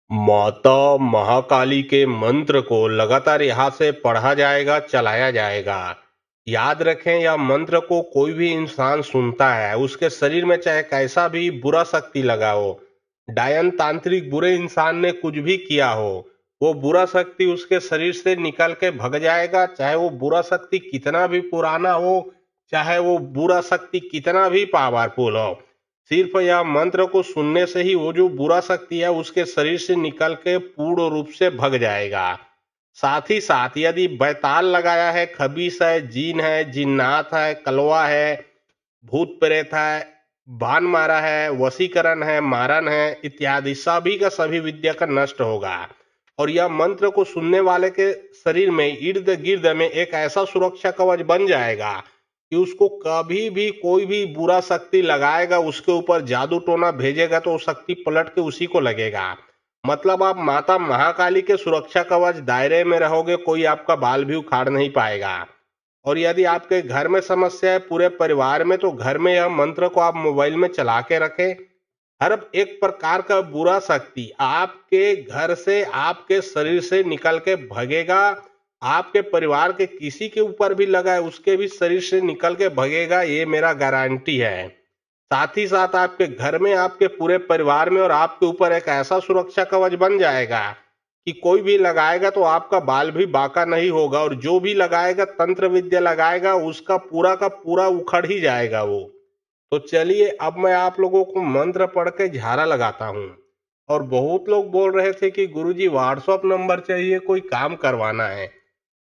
माता महाकाली के मंत्र को लगातार यहाँ से पढ़ा जाएगा, चलाया जाएगा। याद रखें, यह मंत्र को कोई भी इंसान सुनता है, उसके शरीर में चाहे कैसा भी बुरा शक्ति लगा हो, डायन तांत्रिक बुरे इंसान ने कुछ भी किया हो, वो बुरा शक्ति उसके शरीर से निकल के भग जाएगा। चाहे वो बुरा शक्ति कितना भी पुराना हो, चाहे वो बुरा शक्ति कितना भी पावरफुल हो, सिर्फ यह मंत्र को सुनने से ही वो जो बुरा शक्ति है उसके शरीर से निकल के पूर्ण रूप से भग जाएगा। साथ ही साथ यदि बैताल लगाया है, खबीस है, जीन है, जिन्नात है, कलवा है, भूत प्रेत है, बाण मारा है, वशीकरण है, मारन है इत्यादि, सभी का सभी विद्या का नष्ट होगा। और यह मंत्र को सुनने वाले के शरीर में इर्द गिर्द में एक ऐसा सुरक्षा कवच बन जाएगा कि उसको कभी भी कोई भी बुरा शक्ति लगाएगा, उसके ऊपर जादू टोना भेजेगा तो वो शक्ति पलट के उसी को लगेगा। मतलब आप माता महाकाली के सुरक्षा कवच दायरे में रहोगे, कोई आपका बाल भी उखाड़ नहीं पाएगा। और यदि आपके घर में समस्या है, पूरे परिवार में, तो घर में यह मंत्र को आप मोबाइल में चला के रखें। हर एक प्रकार का बुरा शक्ति आपके घर से, आपके शरीर से निकल के भगेगा। आपके परिवार के किसी के ऊपर भी लगा है, उसके भी शरीर से निकल के भगेगा, ये मेरा गारंटी है। साथ ही साथ आपके घर में, आपके पूरे परिवार में और आपके ऊपर एक ऐसा सुरक्षा कवच बन जाएगा कि कोई भी लगाएगा तो आपका बाल भी बांका नहीं होगा, और जो भी लगाएगा, तंत्र विद्या लगाएगा, उसका पूरा का पूरा उखड़ ही जाएगा वो। तो चलिए, अब मैं आप लोगों को मंत्र पढ़ के झाड़ा लगाता हूँ। और बहुत लोग बोल रहे थे कि गुरुजी व्हाट्सएप नंबर चाहिए, कोई काम करवाना है।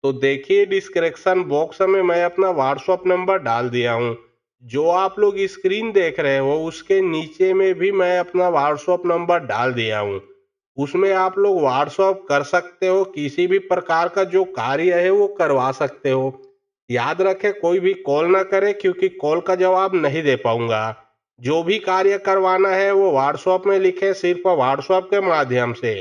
तो देखिए, डिस्क्रिप्शन बॉक्स में मैं अपना व्हाट्सएप नंबर डाल दिया हूँ। जो आप लोग स्क्रीन देख रहे हो उसके नीचे में भी मैं अपना व्हाट्सएप नंबर डाल दिया हूँ। उसमें आप लोग व्हाट्सएप कर सकते हो, किसी भी प्रकार का जो कार्य है वो करवा सकते हो। याद रखें, कोई भी कॉल ना करे, क्योंकि कॉल का जवाब नहीं दे पाऊंगा। जो भी कार्य करवाना है वो व्हाट्सएप में लिखें, सिर्फ व्हाट्सएप के माध्यम से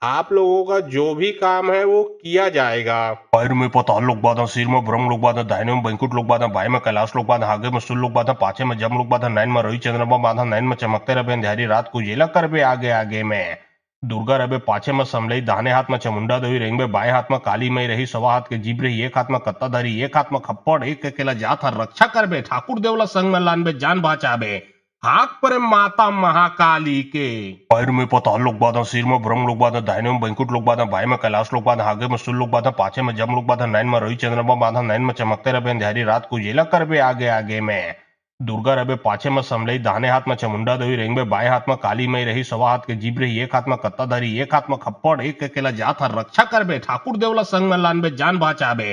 आप लोगों का जो भी काम है वो किया जाएगा। पैर में पताल लोग बाधा, सिर में ब्रह्म लोग बाधा, दाहिने में बैंकुट लोग बाधा, बाएं में कैलाश लोग बाधा, आगे में सुल लोग बाधा, पाछे में जम लोग बाधा, नैन में रोही चंद्रमा बाधा, नैन में चमकते रहे अंधेरी रात को जेला कर बे आगे आगे में दुर्गा रबे, पाछे में समलई, दाहिने हाथ में चमुंडा देवी, रेंग में बाएं हाथ में काली मई रही, सवा हाथ के जीभ रही, एक हाथ में कत्ता धरी, एक हाथ में खप्पड़, एक अकेला जात हर रक्षा करबे, ठाकुर देवला संग में लानबे, जान बचाबे, हाथ पर माता महाकाली के। पैर में पताल लोग बाधा, सिर में ब्रह्म लोग बाधा, दाहिने में बैंकुट लोग बाधा, बाएं में कैलाश लोग बाधा, आगे में सुल लोग बाधा, पाछे में जम लोग बाधा, नैन में रोही चंद्रमा बाधा, नैन में चमकते रहे अंधेरी रात को जेला करबे आगे आगे में दुर्गा रबे, पाछे में समलई, दाहिने हाथ में चमुंडा देवी, रेंग में बाएं हाथ में काली मई रही, सवा हाथ के जीभ रही, एक हाथ में कत्ता धरी, एक हाथ में खप्पड़, एक अकेला जात हर रक्षा करबे, ठाकुर देवला संग में लानबे, जान बचाबे,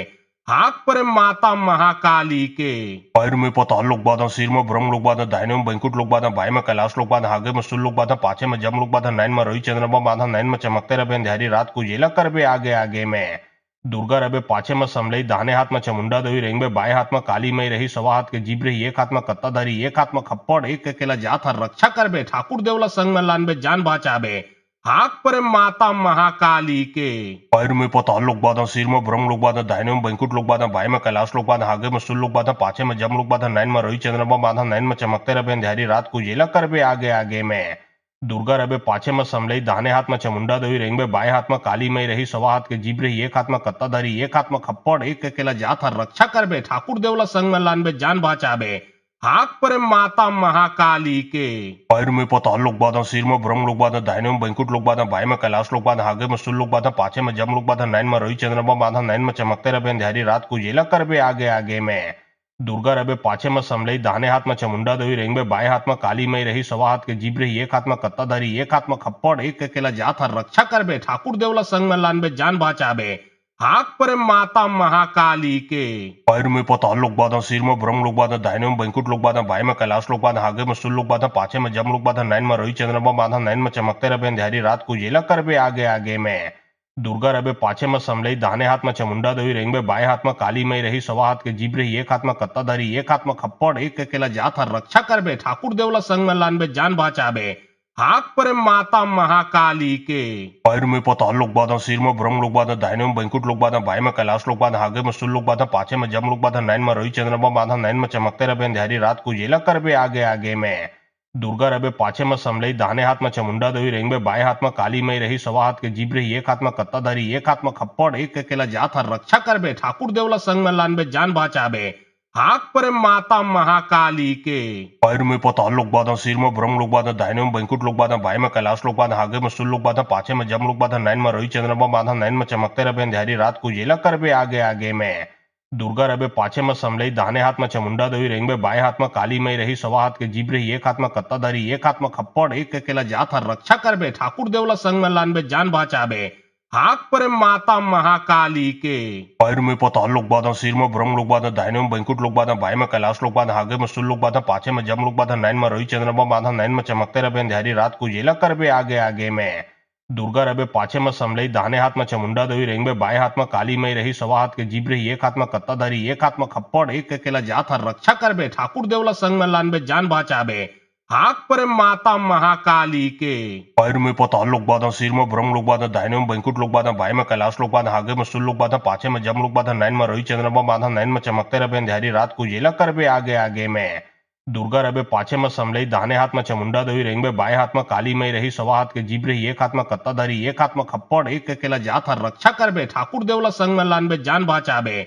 हाथ पर माता महाकाली के। पैर में पताल लोग बाधा, सिर में ब्रह्म लोग बाधा, दाहिने में बैंकुट लोग बाधा, बाएं में कैलाश लोग बाधा, आगे में सुल लोग बाधा, पाछे में जम लोग बाधा, नैन में रोही चंद्रमा बाधा, नैन में चमकते रहे अंधेरी रात को जेला करबे आगे आगे में दुर्गा रबे, पाछे में समलई, दाहिने हाथ में चमुंडा देवी, रेंग में बाएं हाथ में काली मई रही, सवा हाथ के जीभ रही, एक हाथ में कत्ता धरी, एक हाथ में खप्पड़, एक अकेला जात हर रक्षा करबे, ठाकुर देवला संग में लानबे, जान बचाबे, हाथ पर माता महाकाली के। पैर में पताल लोग बाधा, सिर में ब्रह्म लोग बाधा, दाहिने में बैंकुट लोग बाधा, बाएं में कैलाश लोग बाधा, आगे में सुल लोग बाधा, पाछे में जम लोग बाधा, नैन में रोही चंद्रमा बाधा, नैन में चमकते रहे अंधेरी रात को जेला करबे आगे आगे में दुर्गा रबे, पाछे में समलई, दाहिने हाथ में चमुंडा देवी, रेंग में बाएं हाथ में काली मई रही, सवा हाथ के जीभ रही, एक हाथ में कत्ता धरी, एक हाथ में खप्पड़, एक अकेला जात हर रक्षा करबे, ठाकुर देवला संग में लानबे, जान बचाबे, हाथ पर माता महाकाली के। पैर में पताल लोग बाधा, सिर में ब्रह्म लोग बाधा, दाहिने में बैंकुट लोग बाधा, बाएं में कैलाश लोग बाधा, आगे में सुल लोग बाधा, पाछे में जम लोग बाधा, नैन में रोही चंद्रमा बाधा, नैन में चमकते रहे अंधेरी रात को जेला करबे आगे आगे में दुर्गा रबे, पाछे में समलई, दाहिने हाथ में चमुंडा देवी, रेंग में बाएं हाथ में काली मई रही, सवा हाथ के जीभ रही, एक हाथ में कत्ता धरी, एक हाथ में खप्पड़, एक अकेला जात हर रक्षा करबे, ठाकुर देवला संग में लानबे, जान बचाबे, हाथ पर माता महाकाली के। पैर में पताल लोग बाधा, सिर में ब्रह्म लोग बाधा, दाहिने में बैंकुट लोग बाधा, बाएं में कैलाश लोग बाधा, आगे में सुल लोग बाधा, पाछे में जम लोग बाधा, नैन में रोही चंद्रमा बाधा, नैन में चमकते रहे अंधेरी रात को जेला करबे आगे आगे में दुर्गा रबे, पाछे में समलई, दाहिने हाथ में चमुंडा देवी, रेंग में बाएं हाथ में काली मई रही, सवा हाथ के जीभ रही, एक हाथ में कत्ता धरी, एक हाथ में खप्पड़, एक अकेला जात हर रक्षा करबे, ठाकुर देवला संग में लानबे, जान बचाबे, हाथ पर माता महाकाली के। पैर में पताल लोग बाधा, सिर में ब्रह्म लोग बाधा, दाहिने में बैंकुट लोग बाधा, बाएं में कैलाश लोग बाधा, आगे में सुल लोग बाधा, पाछे में जम लोग बाधा, नैन में रोही चंद्रमा बाधा, नैन में चमकते रहे अंधेरी रात को जेला करबे आगे आगे में दुर्गा रबे पाछे में समलई दाहिने हाथ में चामुंडा देवी रेंग में बाएं हाथ में काली मई रही सवा हाथ के जीभ रही एक हाथ में कत्ताधारी एक हाथ में खप्पड़ एक अकेला जात हर रक्षा करबे ठाकुर देवला संग में लानबे जान बचाबे हाक परे माता महाकाली के पैर में पताल लोग बाधा सिर में ब्रह्म लोग बाधा दाहिने में बैंकुट लोग बाधा बाएं में कैलाश लोग बाधा आगे में सुल लोग बाधा पाछे में जम लोग बाधा नैन में रवि चंद्रमा बाधा नैन में चमकते रहे अंधेरी रात को जेला करबे आगे आगे में दुर्गा रबे पाछे में समलई दाहिने हाथ में चामुंडा देवी रेंग में बाएं हाथ में काली मई रही सवा हाथ के जीभ रही एक हाथ में कत्ताधारी एक हाथ में खप्पड़ एक अकेला जात हर रक्षा करबे ठाकुर देवला संग में लानबे जान बचाबे हाक परे माता महाकाली के पैर में पताल लोग बाधा सिर में ब्रह्म लोग बाधा दाहिने में बैंकुट लोग बाधा बाएं में कैलाश लोग बाधा आगे में सुल लोग बाधा पाछे में जम लोग बाधा नैन में रवि चंद्रमा बाधा नैन में चमकते रहे अंधेरी रात को जेला करबे आगे आगे में दुर्गा रबे पाछे में समलई दाहिने हाथ में चामुंडा देवी रेंग में बाएं हाथ में काली मई रही सवा हाथ के जीभ रही एक हाथ में कत्ताधारी एक हाथ में खप्पड़ एक अकेला जात हर रक्षा करबे ठाकुर देवला संग में लानबे जान बचाबे हाक परे माता महाकाली के पैर में पताल लोग बाधा सिर में ब्रह्म लोग बाधा दाहिने में बैंकुट लोग बाधा बाएं में कैलाश लोग बाधा आगे में सुल लोग बाधा पाछे में जम लोग बाधा नैन में रवि चंद्रमा बाधा नैन में चमकते रहे अंधेरी रात को जेला करबे आगे आगे में दुर्गा रबे पाछे में समलई दाहिने हाथ में चामुंडा देवी रेंग में बाएं हाथ में काली मई रही सवा हाथ के जीभ रही एक हाथ में कत्ताधारी एक हाथ में खप्पड़ एक अकेला जात हर रक्षा करबे ठाकुर देवला संग में लानबे जान बचाबे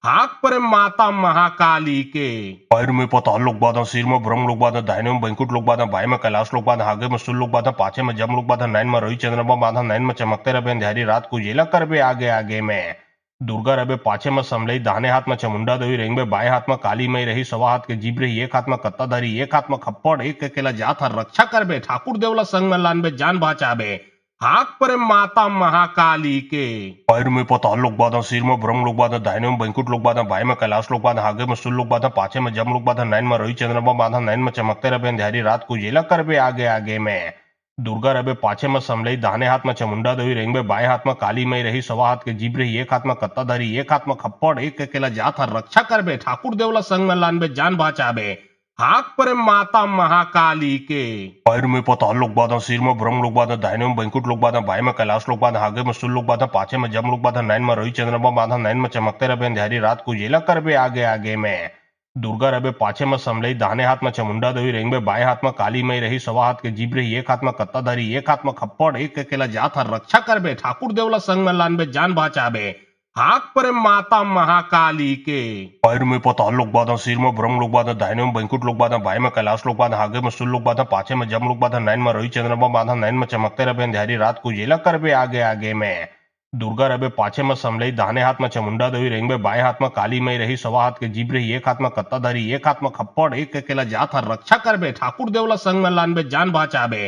हाक परे माता महाकाली के पैर में पताल लोग बाधा सिर में ब्रह्म लोग बाधा दाहिने में बैंकुट लोग बाधा बाएं में कैलाश लोग बाधा आगे में सुल लोग बाधा पाछे में जम लोग बाधा नैन में रवि चंद्रमा बाधा नैन में चमकते रहे अंधेरी रात को जेला करबे आगे आगे में दुर्गा रबे पाछे में समलई दाहिने हाथ में चामुंडा देवी रेंग में बाएं हाथ में काली मई रही सवा हाथ के जीभ रही एक हाथ में कत्ताधारी एक हाथ में खप्पड़ एक अकेला जात हर रक्षा करबे ठाकुर देवला संग में लानबे जान बचाबे हाक परे माता महाकाली के पैर में पताल लोग बाधा सिर में ब्रह्म लोग बाधा दाहिने में बैंकुट लोग बाधा बाएं में कैलाश लोग बाधा आगे में सुल लोग बाधा पाछे में जम लोग बाधा नैन में रवि चंद्रमा बाधा नैन में चमकते रहे अंधेरी रात को जेला करबे आगे आगे में दुर्गा रबे पाछे में समलई दाहिने हाथ में चामुंडा देवी रेंग में बाएं हाथ में काली मई रही सवा हाथ के जीभ रही एक हाथ में कत्ताधारी एक हाथ में खप्पड़ एक अकेला जात हर रक्षा करबे ठाकुर देवला संग में लानबे जान बचाबे हाक परे माता महाकाली के पैर में पताल लोग बाधा सिर में ब्रह्म लोग बाधा दाहिने में बैंकुट लोग बाधा बाएं में कैलाश लोग बाधा आगे में सुल लोग बाधा पाछे में जम लोग बाधा नैन में रवि चंद्रमा बाधा नैन में चमकते रहे अंधेरी रात को जेला करबे आगे आगे में दुर्गा रबे पाछे में समलई दाहिने हाथ में चामुंडा देवी रेंग में बाएं हाथ में काली मई रही सवा हाथ के जीभ रही एक हाथ में कत्ताधारी एक हाथ में खप्पड़ एक अकेला जात हर रक्षा करबे ठाकुर देवला संग में लानबे जान बचाबे हाक परे माता महाकाली के पैर में पताल लोग बाधा सिर में ब्रह्म लोग बाधा दाहिने में बैंकुट लोग बाधा बाएं में कैलाश लोग बाधा आगे में सुल लोग बाधा पाछे में जम लोग बाधा नैन में रवि चंद्रमा बाधा नैन में चमकते रहे अंधेरी रात को जेला करबे आगे आगे में दुर्गा रबे पाछे में समलई दाहिने हाथ में चामुंडा देवी रेंग में बाएं हाथ में काली मई रही सवा हाथ के जीभ रही एक हाथ में कत्ताधारी एक हाथ में खप्पड़ एक अकेला जात हर रक्षा करबे ठाकुर देवला संग में लानबे जान बचाबे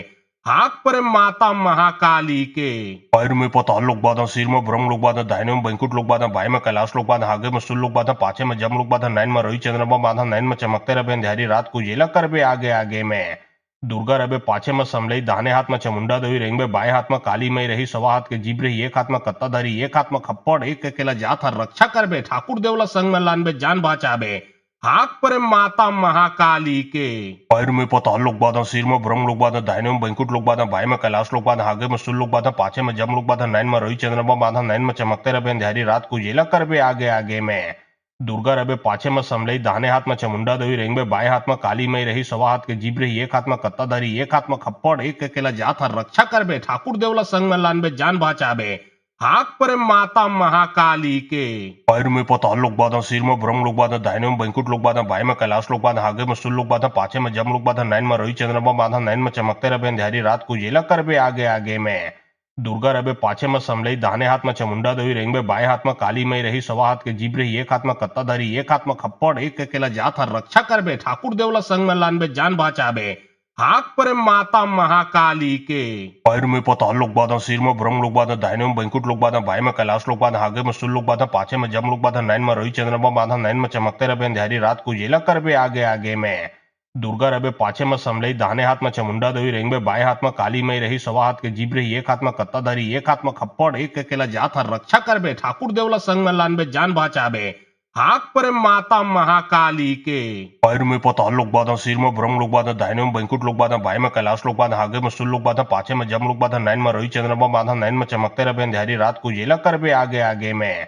हाक परे माता महाकाली के पैर में पताल लोग बाधा सिर में ब्रह्म लोग बाधा दाहिने में बैंकुट लोग बाधा बाएं में कैलाश लोग बाधा आगे में सुल लोग बाधा पाछे में जम लोग बाधा नैन में रवि चंद्रमा बाधा नैन में चमकते रहे अंधेरी रात को जेला करबे आगे आगे में दुर्गा रबे पाछे में समलई दाहिने हाथ में चामुंडा देवी रेंग में बाएं हाथ में काली मई रही सवा हाथ के जीभ रही एक हाथ में कत्ताधारी एक हाथ में खप्पड़ एक अकेला जात हर रक्षा करबे ठाकुर देवला संग में लानबे जान बचाबे हाक परे माता महाकाली के पैर में पताल लोग बाधा सिर में ब्रह्म लोग बाधा दाहिने में बैंकुट लोग बाधा बाएं में कैलाश लोग बाधा आगे में सुल लोग बाधा पाछे में जम लोग बाधा नैन में रवि चंद्रमा बाधा नैन में चमकते रहे अंधेरी रात को जेला करबे आगे आगे में दुर्गा रबे पाछे में समलई दाहिने हाथ में चामुंडा देवी रेंग में बाएं हाथ में काली मई रही सवा हाथ के जीभ रही एक हाथ में कत्ताधारी एक हाथ में खप्पड़ एक अकेला जात हर रक्षा करबे ठाकुर देवला संग में लानबे जान बचाबे हाक परे माता महाकाली के पैर में पताल लोग बाधा सिर में ब्रह्म लोग बाधा दाहिने में बैंकुट लोग बाधा बाएं में कैलाश लोग बाधा आगे में सुल लोग बाधा पाछे में जम लोग बाधा नैन में रवि चंद्रमा बाधा नैन में चमकते रहे अंधेरी रात को जेला करबे आगे आगे में दुर्गा रबे पाछे में समलई दाहिने हाथ में चामुंडा देवी रेंग में बाएं हाथ में काली मई रही सवा हाथ के जीभ रही एक हाथ में कत्ताधारी एक हाथ में खप्पड़ एक अकेला जात हर रक्षा करबे ठाकुर देवला संग में लानबे जान बचाबे हाक परे माता महाकाली के पैर में पताल लोग बाधा सिर में ब्रह्म लोग बाधा दाहिने में बैंकुट लोग बाधा बाएं में कैलाश लोग बाधा आगे में सुल लोग बाधा पाछे में जम लोग बाधा नैन में रवि चंद्रमा बाधा नैन में चमकते रहे अंधेरी रात को जेला करबे आगे आगे में दुर्गा रबे पाछे में समलई दाहिने हाथ में चामुंडा देवी रेंग में बाएं हाथ में काली मई रही सवा हाथ के जीभ रही एक हाथ में कत्ताधारी एक हाथ में खप्पड़ एक अकेला जात हर रक्षा करबे ठाकुर देवला संग में लानबे जान बचाबे हाक परे माता महाकाली के पैर में पताल लोग बाधा सिर में ब्रह्म लोग बाधा दाहिने में बैंकुट लोग बाधा बाएं में कैलाश लोग बाधा आगे में सुल लोग बाधा पाछे में जम लोग बाधा नैन में रवि चंद्रमा बाधा नैन में चमकते रहे अंधेरी रात को जेला करबे आगे आगे में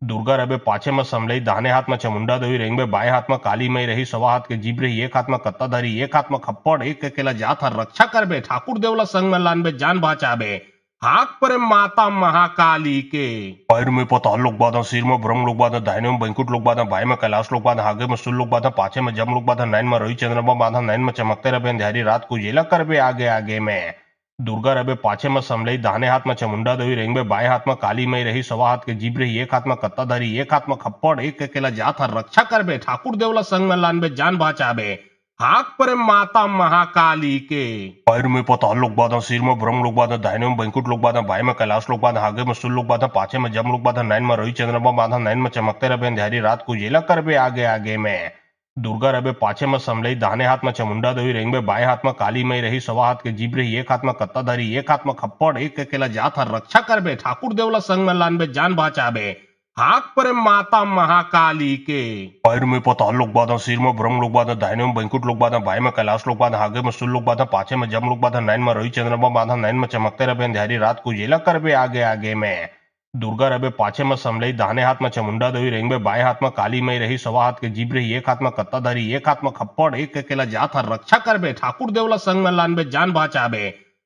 दुर्गा रबे पाछे में समलई दाहिने हाथ में चामुंडा देवी रेंग में बाएं हाथ में काली मई रही सवा हाथ के जीभ रही एक हाथ में कत्ताधारी एक हाथ में खप्पड़ एक अकेला जात हर रक्षा करबे ठाकुर देवला संग में लानबे जान बचाबे हाक परे माता महाकाली के पैर में पताल लोग बाधा सिर में ब्रह्म लोग बाधा दाहिने में बैंकुट लोग बाधा बाएं में कैलाश लोग बाधा आगे में सुल लोग बाधा पाछे में जम लोग बाधा नैन में रोही चंद्रमा बाधा नैन में चमकते रहे अंधेरी रात को जेला करबे आगे आगे में दुर्गा रबे पाछे में समलई दाहिने हाथ में चामुंडा देवी रेंग में बाएं हाथ में काली मई रही सवा हाथ के जीभ रही एक हाथ में कत्ताधारी एक हाथ में खप्पड़ एक अकेला जात हर रक्षा करबे ठाकुर देवला संग में लानबे जान बचाबे हाक परे माता महाकाली के पैर में पताल लोग बाधा सिर में ब्रह्म लोग बाधा दाहिने में बैंकुट लोग बाधा बाएं में कैलाश लोग बाधा आगे में सुल लोग बाधा पाछे में जम लोग बाधा नैन में रोही चंद्रमा बाधा नैन में चमकते रहे अंधेरी रात को जेला करबे आगे आगे में दुर्गा रबे पाछे में समलई दाहिने हाथ में चामुंडा देवी रेंग में बाएं हाथ में काली मई रही सवा हाथ के जीभ रही एक हाथ में कत्ताधारी एक हाथ में खप्पड़ एक अकेला जात हर रक्षा करबे ठाकुर देवला संग में लानबे जान बचाबे हाक परे माता महाकाली के पैर में पताल लोग बाधा सिर में ब्रह्म लोग बाधा दाहिने में बैंकुट लोग बाधा बाएं में कैलाश लोग बाधा आगे में सुल लोग बाधा पाछे में जम लोग बाधा नैन में रोही चंद्रमा बाधा नैन में चमकते रहे अंधेरी रात को जेला करबे आगे आगे में दुर्गा रबे पाछे में समलई दाहिने हाथ में चामुंडा देवी रेंग में बाएं हाथ में काली मई रही सवा हाथ के जीभ रही एक हाथ में कत्ताधारी एक हाथ में खप्पड़ एक अकेला जात हर रक्षा करबे ठाकुर देवला संग में लानबे जान बचाबे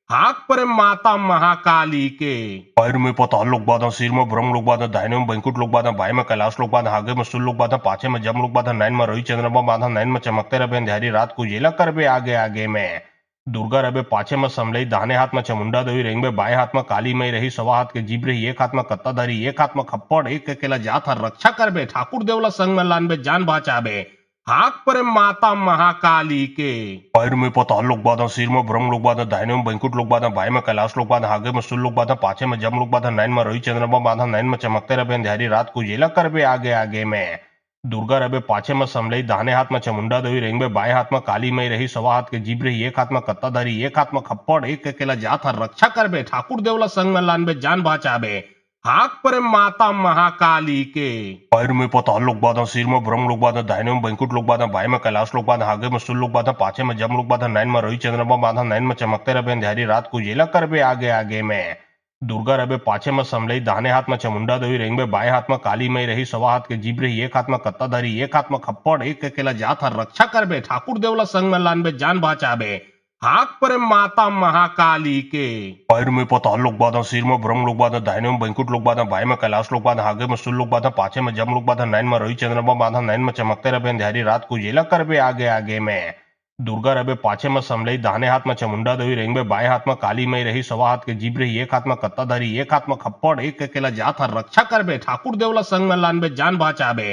हाक परे माता महाकाली के पैर में पताल लोग बाधा सिर में ब्रह्म लोग बाधा दाहिने में बैंकुट लोग बाधा बाएं में कैलाश लोग बाधा आगे में सुल लोग बाधा पाछे में जम लोग बाधा नैन में रोही चंद्रमा बाधा नैन में चमकते रहे अंधेरी रात को जेला करबे आगे आगे में दुर्गा रबे पाछे में समलई दाहिने हाथ में चामुंडा देवी रेंग में बाएं हाथ में काली मई रही सवा हाथ के जीभ रही एक हाथ में कत्ताधारी एक हाथ में खप्पड़ एक अकेला जात हर रक्षा करबे ठाकुर देवला संग में लानबे जान बचाबे हाक परे माता महाकाली के पैर में पताल लोग बाधा सिर में ब्रह्म लोग बाधा दाहिने में बैंकुट लोग बाधा बाएं में कैलाश लोग बाधा आगे में सुल लोग बाधा पाछे में जम लोग बाधा नैन में रोही चंद्रमा बाधा नैन में चमकते रहे अंधेरी रात को जेला करबे आगे आगे में दुर्गा रबे पाछे में समलई दाहिने हाथ में चामुंडा देवी रेंग में बाएं हाथ में काली मई रही सवा हाथ के जीभ रही एक हाथ में कत्ताधारी एक हाथ में खप्पड़ एक अकेला जात हर रक्षा करबे ठाकुर देवला संग में लानबे जान बचाबे हाक परे माता महाकाली के पैर में पताल लोग बाधा सिर में ब्रह्म लोग बाधा दाहिने में बैंकुट लोग बाधा बाएं में कैलाश लोग बाधा आगे में सुल लोग बाधा पाछे में जम लोग बाधा नैन में रोही चंद्रमा बाधा नैन में चमकते रहे अंधेरी रात को जेला करबे आगे आगे में दुर्गा रबे पाछे में समलई दाहिने हाथ में चामुंडा देवी रेंग में बाएं हाथ में काली मई रही सवा हाथ के जीभ रही एक हाथ में कत्ताधारी एक हाथ में खप्पड़ एक अकेला जात हर रक्षा करबे ठाकुर देवला संग में लानबे जान बचाबे हाक परे माता महाकाली के पैर में पताल लोग बाधा सिर में ब्रह्म लोग बाधा दाहिने में बैंकुट लोग बाधा बाएं में कैलाश लोग बाधा आगे में सुल लोग बाधा पाछे में जम लोग बाधा नैन में रोही चंद्रमा बाधा नैन में चमकते रहे अंधेरी रात को जेला करबे आगे आगे में दुर्गा रबे पाछे में समलई दाहिने हाथ में चामुंडा देवी रेंग में बाएं हाथ में काली मई रही सवा हाथ के जीभ रही एक हाथ में कत्ताधारी एक हाथ में खप्पड़ एक अकेला जात हर रक्षा करबे ठाकुर देवला संग में लानबे जान बचाबे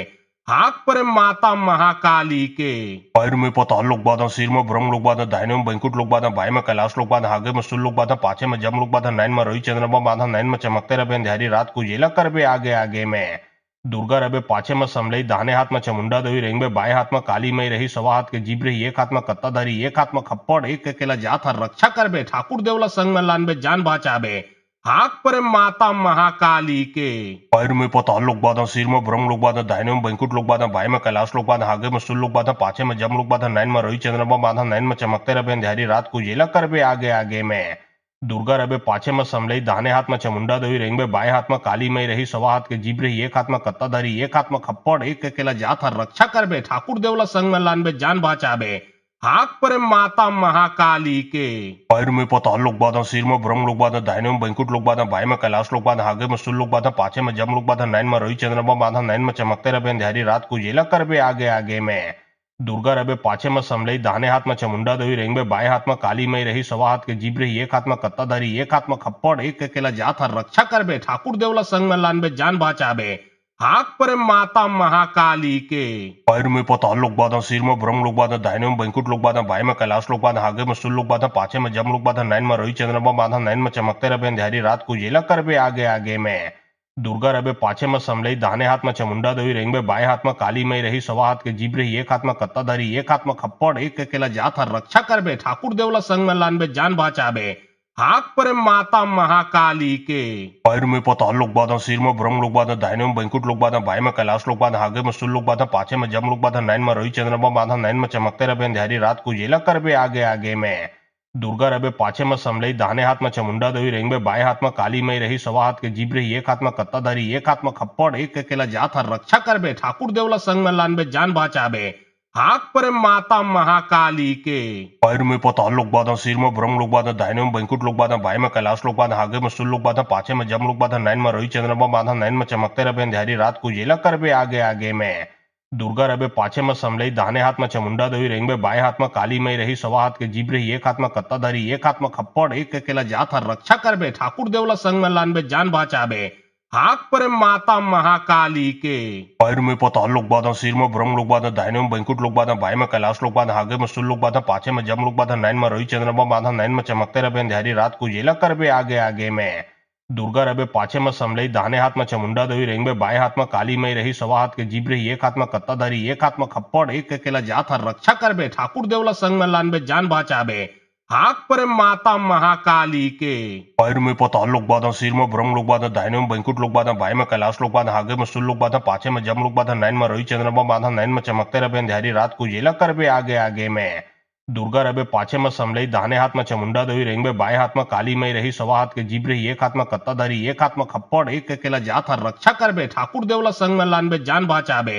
हाक परे माता महाकाली के पैर में पताल लोग बाधा सिर में ब्रह्म लोग बाधा दाहिने में बैंकुट लोग बाधा बाएं में कैलाश लोग बाधा आगे में सुल लोग बाधा पाछे में जम लोग बाधा नैन में रोही चंद्रमा बाधा नैन में चमकते रहे अंधेरी रात को जेला करबे आगे आगे में दुर्गा रबे पाछे में समलई दाहिने हाथ में चामुंडा देवी रेंग में बाएं हाथ में काली मई रही सवा हाथ के जीभ रही एक हाथ में कत्ताधारी एक हाथ में खप्पड़ एक अकेला जात हर रक्षा करबे ठाकुर देवला संग में लानबे जान बचाबे हाक परे माता महाकाली के पैर में पताल लोग बाधा सिर में ब्रह्म लोग बाधा दाहिने में बैंकुट लोग बाधा बाएं में कैलाश लोग बाधा आगे में सुल लोग बाधा पाछे में जम लोग बाधा नैन में रोही चंद्रमा बाधा नैन में चमकते रहे अंधेरी रात को जेला करबे आगे आगे में दुर्गा रबे पाछे में समलई दाहिने हाथ में चामुंडा देवी रेंग में बाएं हाथ में काली मई रही सवा हाथ के जीभ रही एक हाथ में कत्ताधारी एक हाथ में खप्पड़ एक अकेला जात हर रक्षा करबे ठाकुर देवला संग में लानबे जान बचाबे हाक परे माता महाकाली के पैर में पताल लोग बाधा सिर में ब्रह्म लोग बाधा दाहिने में बैंकुट लोग बाधा बाएं में कैलाश लोग बाधा आगे में सुल लोग बाधा पाछे में जम लोग बाधा नैन में रोही चंद्रमा बाधा नैन में चमकते रहे अंधेरी रात को जेला करबे आगे आगे में दुर्गा रबे पाछे में समलई दाहिने हाथ में चामुंडा देवी रेंग में बाएं हाथ में काली मई रही सवा हाथ के जीभ रही एक हाथ में कत्ताधारी एक हाथ में खप्पड़ एक अकेला जात हर रक्षा करबे ठाकुर देवला संग में लानबे जान बचाबे हाक परे माता महाकाली के पैर में पताल लोग बाधा सिर में ब्रह्म लोग बाधा दाहिने में बैंकुट लोग बाधा बाएं में कैलाश लोग बाधा आगे में सुल लोग बाधा पाछे में जम लोग बाधा नैन में रोही चंद्रमा बाधा नैन में चमकते रहे अंधेरी रात को जेला करबे आगे आगे में दुर्गा रबे पाछे में समलई दाहिने हाथ में चामुंडा देवी रेंग में बाएं हाथ में काली मई रही सवा हाथ के जीभ रही एक हाथ में कत्ताधारी एक हाथ में खप्पड़ एक अकेला जात हर रक्षा करबे ठाकुर देवला संग में लानबे जान बचाबे हाक परे माता महाकाली के पैर में पताल लोग बाधा सिर में ब्रह्म लोग बाधा दाहिने में बैंकुट लोग बाधा बाएं में कैलाश लोग बाधा आगे में सुल लोग बाधा पाछे में जम लोग बाधा नैन में रोही चंद्रमा बाधा नैन में चमकते रहे अंधेरी रात को जेला करबे आगे आगे में दुर्गा रबे पाछे में समलई दाहने हाथ में चामुंडा देवी रेंग में बाएं हाथ में काली मई रही सवा हाथ के जीभ रही एक हाथ में कत्ताधारी एक हाथ में खप्पड़ एक अकेला जात हर रक्षा करबे ठाकुर देवला संग में लानबे जान बचाबे हाक परे माता महाकाली के पैर में पताल लोग बाधा सिर में ब्रह्म लोग बाधा दाहिने में बैंकुट लोग बाधा बाएं में कैलाश लोग बाधा आगे में सुल लोग बाधा पाछे में जम लोग बाधा नैन में रोही चंद्रमा बाधा नैन में चमकते रहे अंधेरी रात को जेला करबे आगे आगे में दुर्गा रबे पाछे में समलई दाहने हाथ में चामुंडा देवी रेंग में बाएं हाथ में काली मई रही सवा हाथ के जीभ रही एक हाथ में कत्ताधारी एक हाथ में खप्पड़ एक अकेला जात हर रक्षा करबे ठाकुर देवला संग में लानबे जान बचाबे हाक परे माता महाकाली के पैर में पताल लोग बाधा सिर में ब्रह्म लोग बाधा दाहिने में बैंकुट लोग बाधा बाएं में कैलाश लोग बाधा आगे में सुल लोग बाधा पाछे में जम लोग बाधा नैन में रोही चंद्रमा बाधा नैन में चमकते रहे अंधेरी रात को जेला करबे आगे आगे में दुर्गा रबे पाछे में समलई दाहने हाथ में चामुंडा देवी रेंग में बाएं हाथ में काली मई रही सवा हाथ के जीभ रही एक हाथ में कत्ताधारी एक हाथ में खप्पड़ एक अकेला जात हर रक्षा करबे ठाकुर देवला संग में लानबे जान बचाबे हाक परे माता महाकाली के पैर में पताल लोग बाधा सिर में ब्रह्म लोग बाधा दाहिने में बैंकुट लोग बाधा बाएं में कैलाश लोग बाधा आगे में सुल लोग बाधा पाछे में जम लोग बाधा नैन में रोही चंद्रमा बाधा नैन में चमकते रहे अंधेरी रात को जेला करबे आगे आगे में दुर्गा रबे पाछे में समलई दाहने हाथ में चामुंडा देवी रेंग में बाएं हाथ में काली मई रही सवा हाथ के जीभ रही एक हाथ में कत्ताधारी एक हाथ में खप्पड़ एक अकेला जात हर रक्षा करबे ठाकुर देवला संग में लानबे जान बचाबे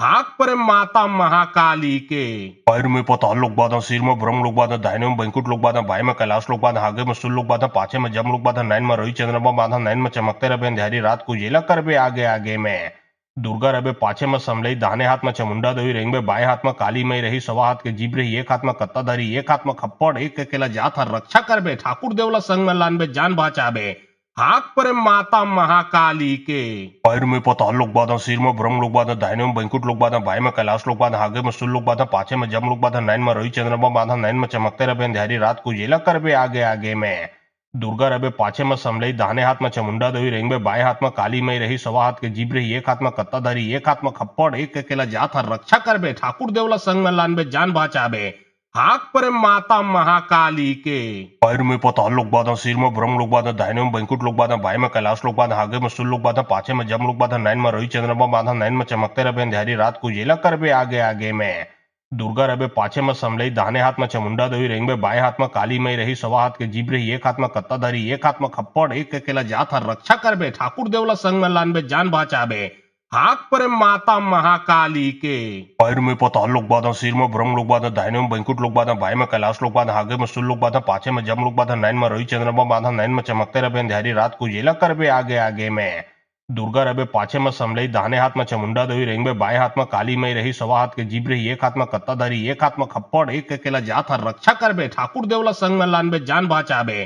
हाक परे माता महाकाली के पैर में पताल लोग बाधा सिर में ब्रह्म लोग बाधा दाहिने में बैंकुट लोग बाधा बाएं में कैलाश लोग बाधा आगे में सुल लोग बाधा पाछे में जम लोग बाधा नैन में रोही चंद्रमा बाधा नैन में चमकते रहे अंधेरी रात को जेला करबे आगे आगे में दुर्गा रबे पाछे में समलई दाहने हाथ में चामुंडा देवी रेंग में बाएं हाथ में काली मई रही सवा हाथ के जीभ रही एक हाथ में कत्ताधारी एक हाथ में खप्पड़ एक अकेला जात हर रक्षा करबे ठाकुर देवला संग में लानबे जान बचाबे हाक परे माता महाकाली के पैर में पताल लोग बाधा सिर में ब्रह्म लोग बाधा दाहिने में बैंकुट लोग बाधा बाएं में कैलाश लोग बाधा आगे में सुल लोग बाधा पाछे में जम लोग बाधा नैन में रोही चंद्रमा बाधा नैन में चमकते रहे अंधेरी रात को जेला करबे आगे आगे में दुर्गा रबे पाछे में समलई दाहने हाथ में चामुंडा देवी रेंग में बाएं हाथ में काली मई रही सवा हाथ के जीभ रही एक हाथ में कत्ताधारी एक हाथ में खप्पड़ एक अकेला जात हर रक्षा करबे ठाकुर देवला संग में लानबे जान बचाबे हाक परे माता महाकाली के पैर में पताल लोग बाधा सिर में ब्रह्म लोग बाधा दाहिने में बैंकुट लोग बाधा बाएं में कैलाश लोग बाधा आगे में सुल लोग बाधा पाछे में जम लोग बाधा नैन में रोही चंद्रमा बाधा नैन में चमकते रहे अंधेरी रात को जेला करबे आगे आगे में दुर्गा रबे पाछे में समलई दाहने हाथ में चामुंडा देवी रेंग में बाएं हाथ में काली मई रही सवा हाथ के जीभ रही एक हाथ में कत्ताधारी एक हाथ में खप्पड़ एक अकेला जात हर रक्षा करबे ठाकुर देवला संग में लानबे जान बचाबे हाक परे माता महाकाली के पैर में पताल लोग बाधा सिर में ब्रह्म लोग बाधा दाहिने में बैंकुट लोग बाधा बाएं में कैलाश लोग बाधा आगे में सुल लोग बाधा पाछे में जम लोग बाधा नैन में रोही चंद्रमा बाधा नैन में चमकते रहे अंधेरी रात को जेला करबे आगे आगे में दुर्गा रबे पाछे में समलई दाहने हाथ में चामुंडा देवी रेंग में बाएं हाथ में काली मई रही सवा हाथ के जीभ रही एक हाथ में कत्ताधारी एक हाथ में खप्पड़ एक अकेला जात हर रक्षा करबे ठाकुर देवला संग में लानबे जान बचाबे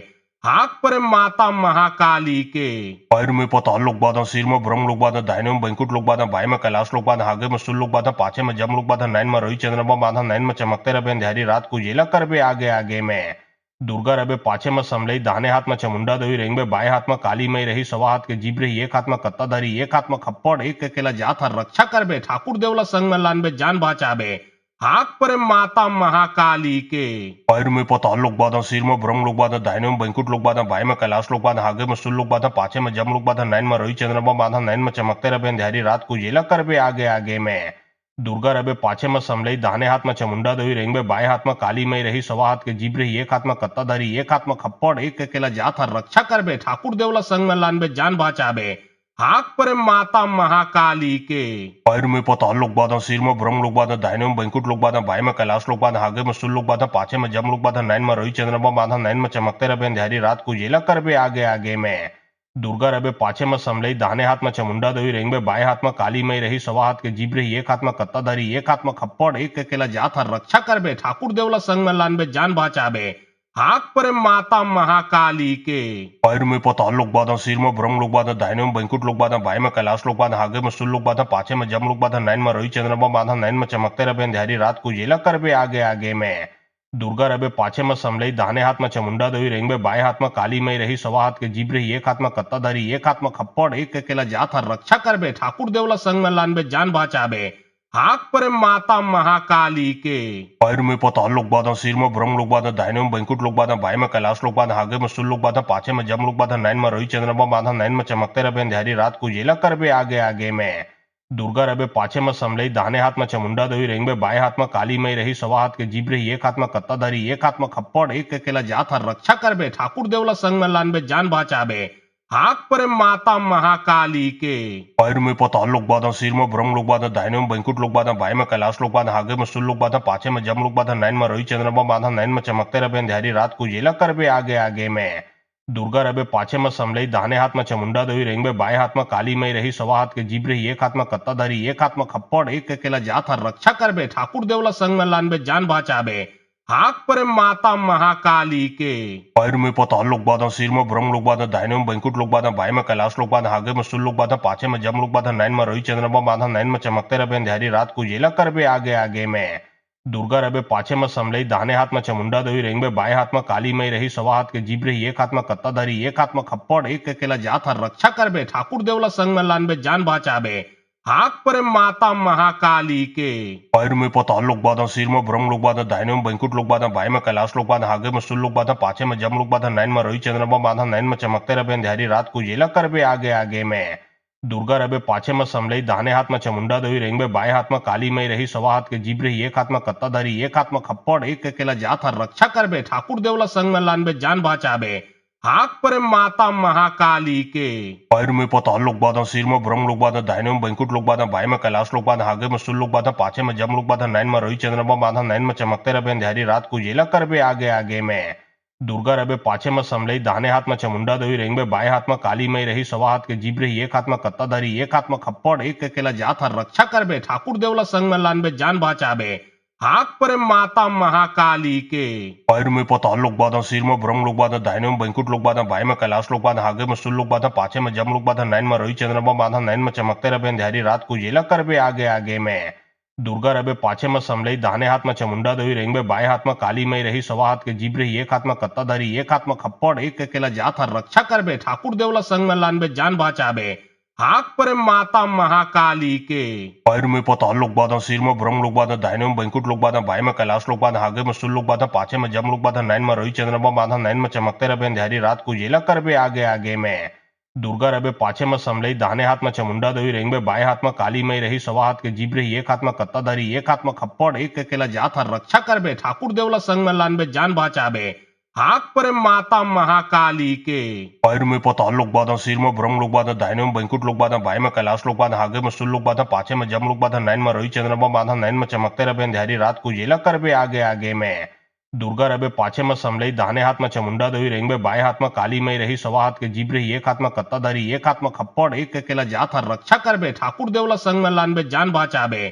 हाक परे माता महाकाली के पैर में पताल लोग बाधा सिर में ब्रह्म लोग बाधा दाहिने में बैंकुट लोग बाधा बाएं में कैलाश लोग बाधा आगे में सुल लोग बाधा पाछे में जम लोग बाधा नैन में रोही चंद्रमा बाधा नैन में चमकते रहे अंधेरी रात को जेला करबे आगे आगे में दुर्गा रबे पाछे में समलई दाहने हाथ में चामुंडा देवी रेंग में बाएं हाथ में काली मई रही सवा हाथ के जीभ रही एक हाथ में कत्ताधारी एक हाथ में खप्पड़ एक अकेला जात हर रक्षा करबे ठाकुर देवला संग में लानबे जान बचाबे हाक परे माता महाकाली के पैर में पताल लोग बाधा सिर में ब्रह्म लोग बाधा दाहिने में बैंकुट लोग बाधा बाएं में कैलाश लोग बाधा आगे में सुल लोग बाधा पाछे में जम लोग बाधा नैन में रोही चंद्रमा बाधा नैन में चमकते रहे अंधेरी रात को जेला करबे आगे आगे में दुर्गा रबे पाछे में समलई दाहने हाथ में चामुंडा देवी रेंग में बाएं हाथ में काली मई रही सवा हाथ के जीभ रही एक हाथ में कत्ताधारी एक हाथ में खप्पड़ एक अकेला जात हर रक्षा करबे ठाकुर देवला संग में लानबे जान बचाबे हाक परे माता महाकाली के पैर में पताल लोग बाधा सिर में ब्रह्म लोग बाधा दाहिने में बैंकुट लोग बाधा बाएं में कैलाश लोग बाधा आगे में सुल लोग बाधा पाछे में जम लोग बाधा नैन में रोही चंद्रमा बाधा नैन में चमकते रहे अंधेरी रात को जेला करबे आगे आगे में दुर्गा रबे पाछे में समलई दाहने हाथ में चामुंडा देवी रेंग में बाएं हाथ में काली मई रही सवा हाथ के जीभ रही एक हाथ में कत्ताधारी एक हाथ में खप्पड़ एक अकेला जात हर रक्षा करबे ठाकुर देवला संग में लानबे जान बचाबे हाक परे माता महाकाली के पैर में पताल लोग बाधा सिर में ब्रह्म लोग बाधा दाहिने में बैंकुट लोग बाधा बाएं में कैलाश लोग बाधा आगे में सुल लोग बाधा पाछे में जम लोग बाधा नैन में रोही चंद्रमा बाधा नैन में चमकते रहे अंधेरी रात को जेला करबे आगे आगे में दुर्गा रबे पाछे में समलई दाहने हाथ में चामुंडा देवी रेंग में बाएं हाथ में काली मई रही सवा हाथ के जीभ रही एक हाथ में कत्ताधारी एक हाथ में खप्पड़ एक अकेला जात हर रक्षा करबे ठाकुर देवला संग में लानबे जान बचाबे हाक परे माता महाकाली के पैर में पताल लोग बाधा सिर में ब्रह्म लोग बाधा दाहिने में बैंकुट लोग बाधा बाएं में कैलाश लोग बाधा आगे में सुल लोग बाधा पाछे में जम लोग बाधा नैन में रोही चंद्रमा बाधा नैन में चमकते रहे अंधेरी रात को जेला करबे आगे आगे में दुर्गा रबे पाछे में समलई दाहिने हाथ में चामुंडा देवी रेंग में बाएं हाथ में काली मई रही सवा हाथ के जीभ रही एक हाथ में कत्ताधारी एक हाथ में खप्पड़ एक अकेला जात हर रक्षा करबे ठाकुर देवला संग में लानबे जान बचाबे हाक परे माता महाकाली के पैर में पताल लोग बाधा सिर में ब्रह्म लोग बाधा दाहिने में बैंकुट लोग बाधा बाएं में कैलाश लोग बाधा आगे में सुल लोग बाधा पाछे में जम लोग बाधा नैन में रोही चंद्रमा बाधा नैन में चमकते रहे अंधेरी रात को जेला करबे आगे आगे में दुर्गा रबे पाछे में समलई दाहिने हाथ में चामुंडा देवी रेंग में बाएं हाथ में काली मई रही सवा हाथ के जीभ रही एक हाथ में कत्ताधारी एक हाथ में खप्पड़ एक अकेला जात हर रक्षा करबे ठाकुर देवला संग में लानबे जान बचाबे हाक परे माता महाकाली के पैर में पताल लोग बाधा सिर में ब्रह्म लोग बाधा दाहिने में बैंकुट लोग बाधा बाएं में कैलाश लोग बाधा आगे में सुल लोग बाधा पाछे में जम लोग बाधा नैन में रोही चंद्रमा बाधा नैन में चमकते रहे अंधेरी रात को जेला करबे आगे आगे में दुर्गा रबे पाछे में समलई दाहिने हाथ में चामुंडा देवी रेंग में बाएं हाथ में काली मई रही सवा हाथ के जीभ रही एक हाथ में कत्ताधारी एक हाथ में खप्पड़ एक अकेला जात हर रक्षा करबे ठाकुर देवला संग में लानबे जान बचाबे हाक परे माता महाकाली के पैर में पताल लोग बाधा सिर में ब्रह्म लोग बाधा दाहिने में बैंकुट लोग बाधा बाएं में कैलाश लोग बाधा आगे में सुल लोग बाधा पाछे में जम लोग बाधा नैन में रोही चंद्रमा बाधा नैन में चमकते रहे अंधेरी रात को जेला करबे आगे आगे में दुर्गा रबे पाछे में समलई दाहिने हाथ में चामुंडा देवी रेंग में बाएं हाथ में काली मई रही सवा हाथ के जीभ रही एक हाथ में कत्ताधारी एक हाथ में खप्पड़ एक अकेला जात हर रक्षा करबे ठाकुर देवला संग में लानबे जान बचाबे हाक परे माता महाकाली के पैर में पताल लोग बाधा सिर में ब्रह्म लोग बाधा दाहिने में बैंकुट लोग बाधा बाएं में कैलाश लोग बाधा आगे में सुल लोग बाधा पाछे में जम लोग बाधा नैन में रोही चंद्रमा बाधा नैन में चमकते रहे अंधेरी रात को जेला करबे आगे आगे में दुर्गा रबे पाछे में समलई दाहिने हाथ में चामुंडा देवी रेंग में बाएं हाथ में काली मई रही सवा हाथ के जीभ रही एक हाथ में कत्ताधारी एक हाथ में खप्पड़ एक अकेला जात हर रक्षा करबे ठाकुर देवला संग में लानबे जान बचाबे हाक परे माता महाकाली के पैर में पताल लोग बाधा सिर में ब्रह्म लोग बाधा दाहिने में बैंकुट लोग बाधा बाएं में कैलाश लोग बाधा आगे में सुल लोग बाधा पाछे में जम लोग बाधा नैन में रोही चंद्रमा बाधा नैन में चमकते रहे अंधेरी रात को जेला करबे आगे आगे में दुर्गा रबे पाछे में समलई दाहिने हाथ में चामुंडा देवी रेंग में बाएं हाथ में काली मई रही सवा हाथ के जीभ रही एक हाथ में कत्ताधारी एक हाथ में खप्पड़ एक अकेला जात हर रक्षा करबे ठाकुर देवला संग में लानबे जान बचाबे हाक परे माता महाकाली के पैर में पताल लोग बाधा सिर में ब्रह्म लोग बाधा दाहिने में बैंकुट लोग बाधा बाएं में कैलाश लोग बाधा आगे में सुल लोग बाधा पाछे में जम लोग बाधा नैन में रोही चंद्रमा बाधा नैन में चमकते रहे अंधेरी रात को जेला करबे आगे आगे में दुर्गा रबे पाछे में समलई दाहिने हाथ में चामुंडा देवी रेंग में बाएं हाथ में काली मई रही सवा हाथ के जीभ रही एक हाथ में कत्ताधारी एक हाथ में खप्पड़ एक अकेला जात हर रक्षा करबे ठाकुर देवला संग में लानबे जान बचाबे हाक परे माता महाकाली के पैर में पताल लोग बाधा सिर में ब्रह्म लोग बाधा दाहिने में बैंकुट लोग बाधा बाएं में कैलाश लोग बाधा आगे में सुल लोग बाधा पाछे में जम लोग बाधा नैन में रोही चंद्रमा बाधा नैन में चमकते रहे अंधेरी रात को जेला करबे आगे आगे में दुर्गा रबे पाछे में समलई दाहिने हाथ में चामुंडा देवी रेंग में बाएं हाथ में काली मई रही सवा हाथ के जीभ रही एक हाथ में कत्ताधारी एक हाथ में खप्पड़ एक अकेला जात हर रक्षा करबे ठाकुर देवला संग में लानबे जान बचाबे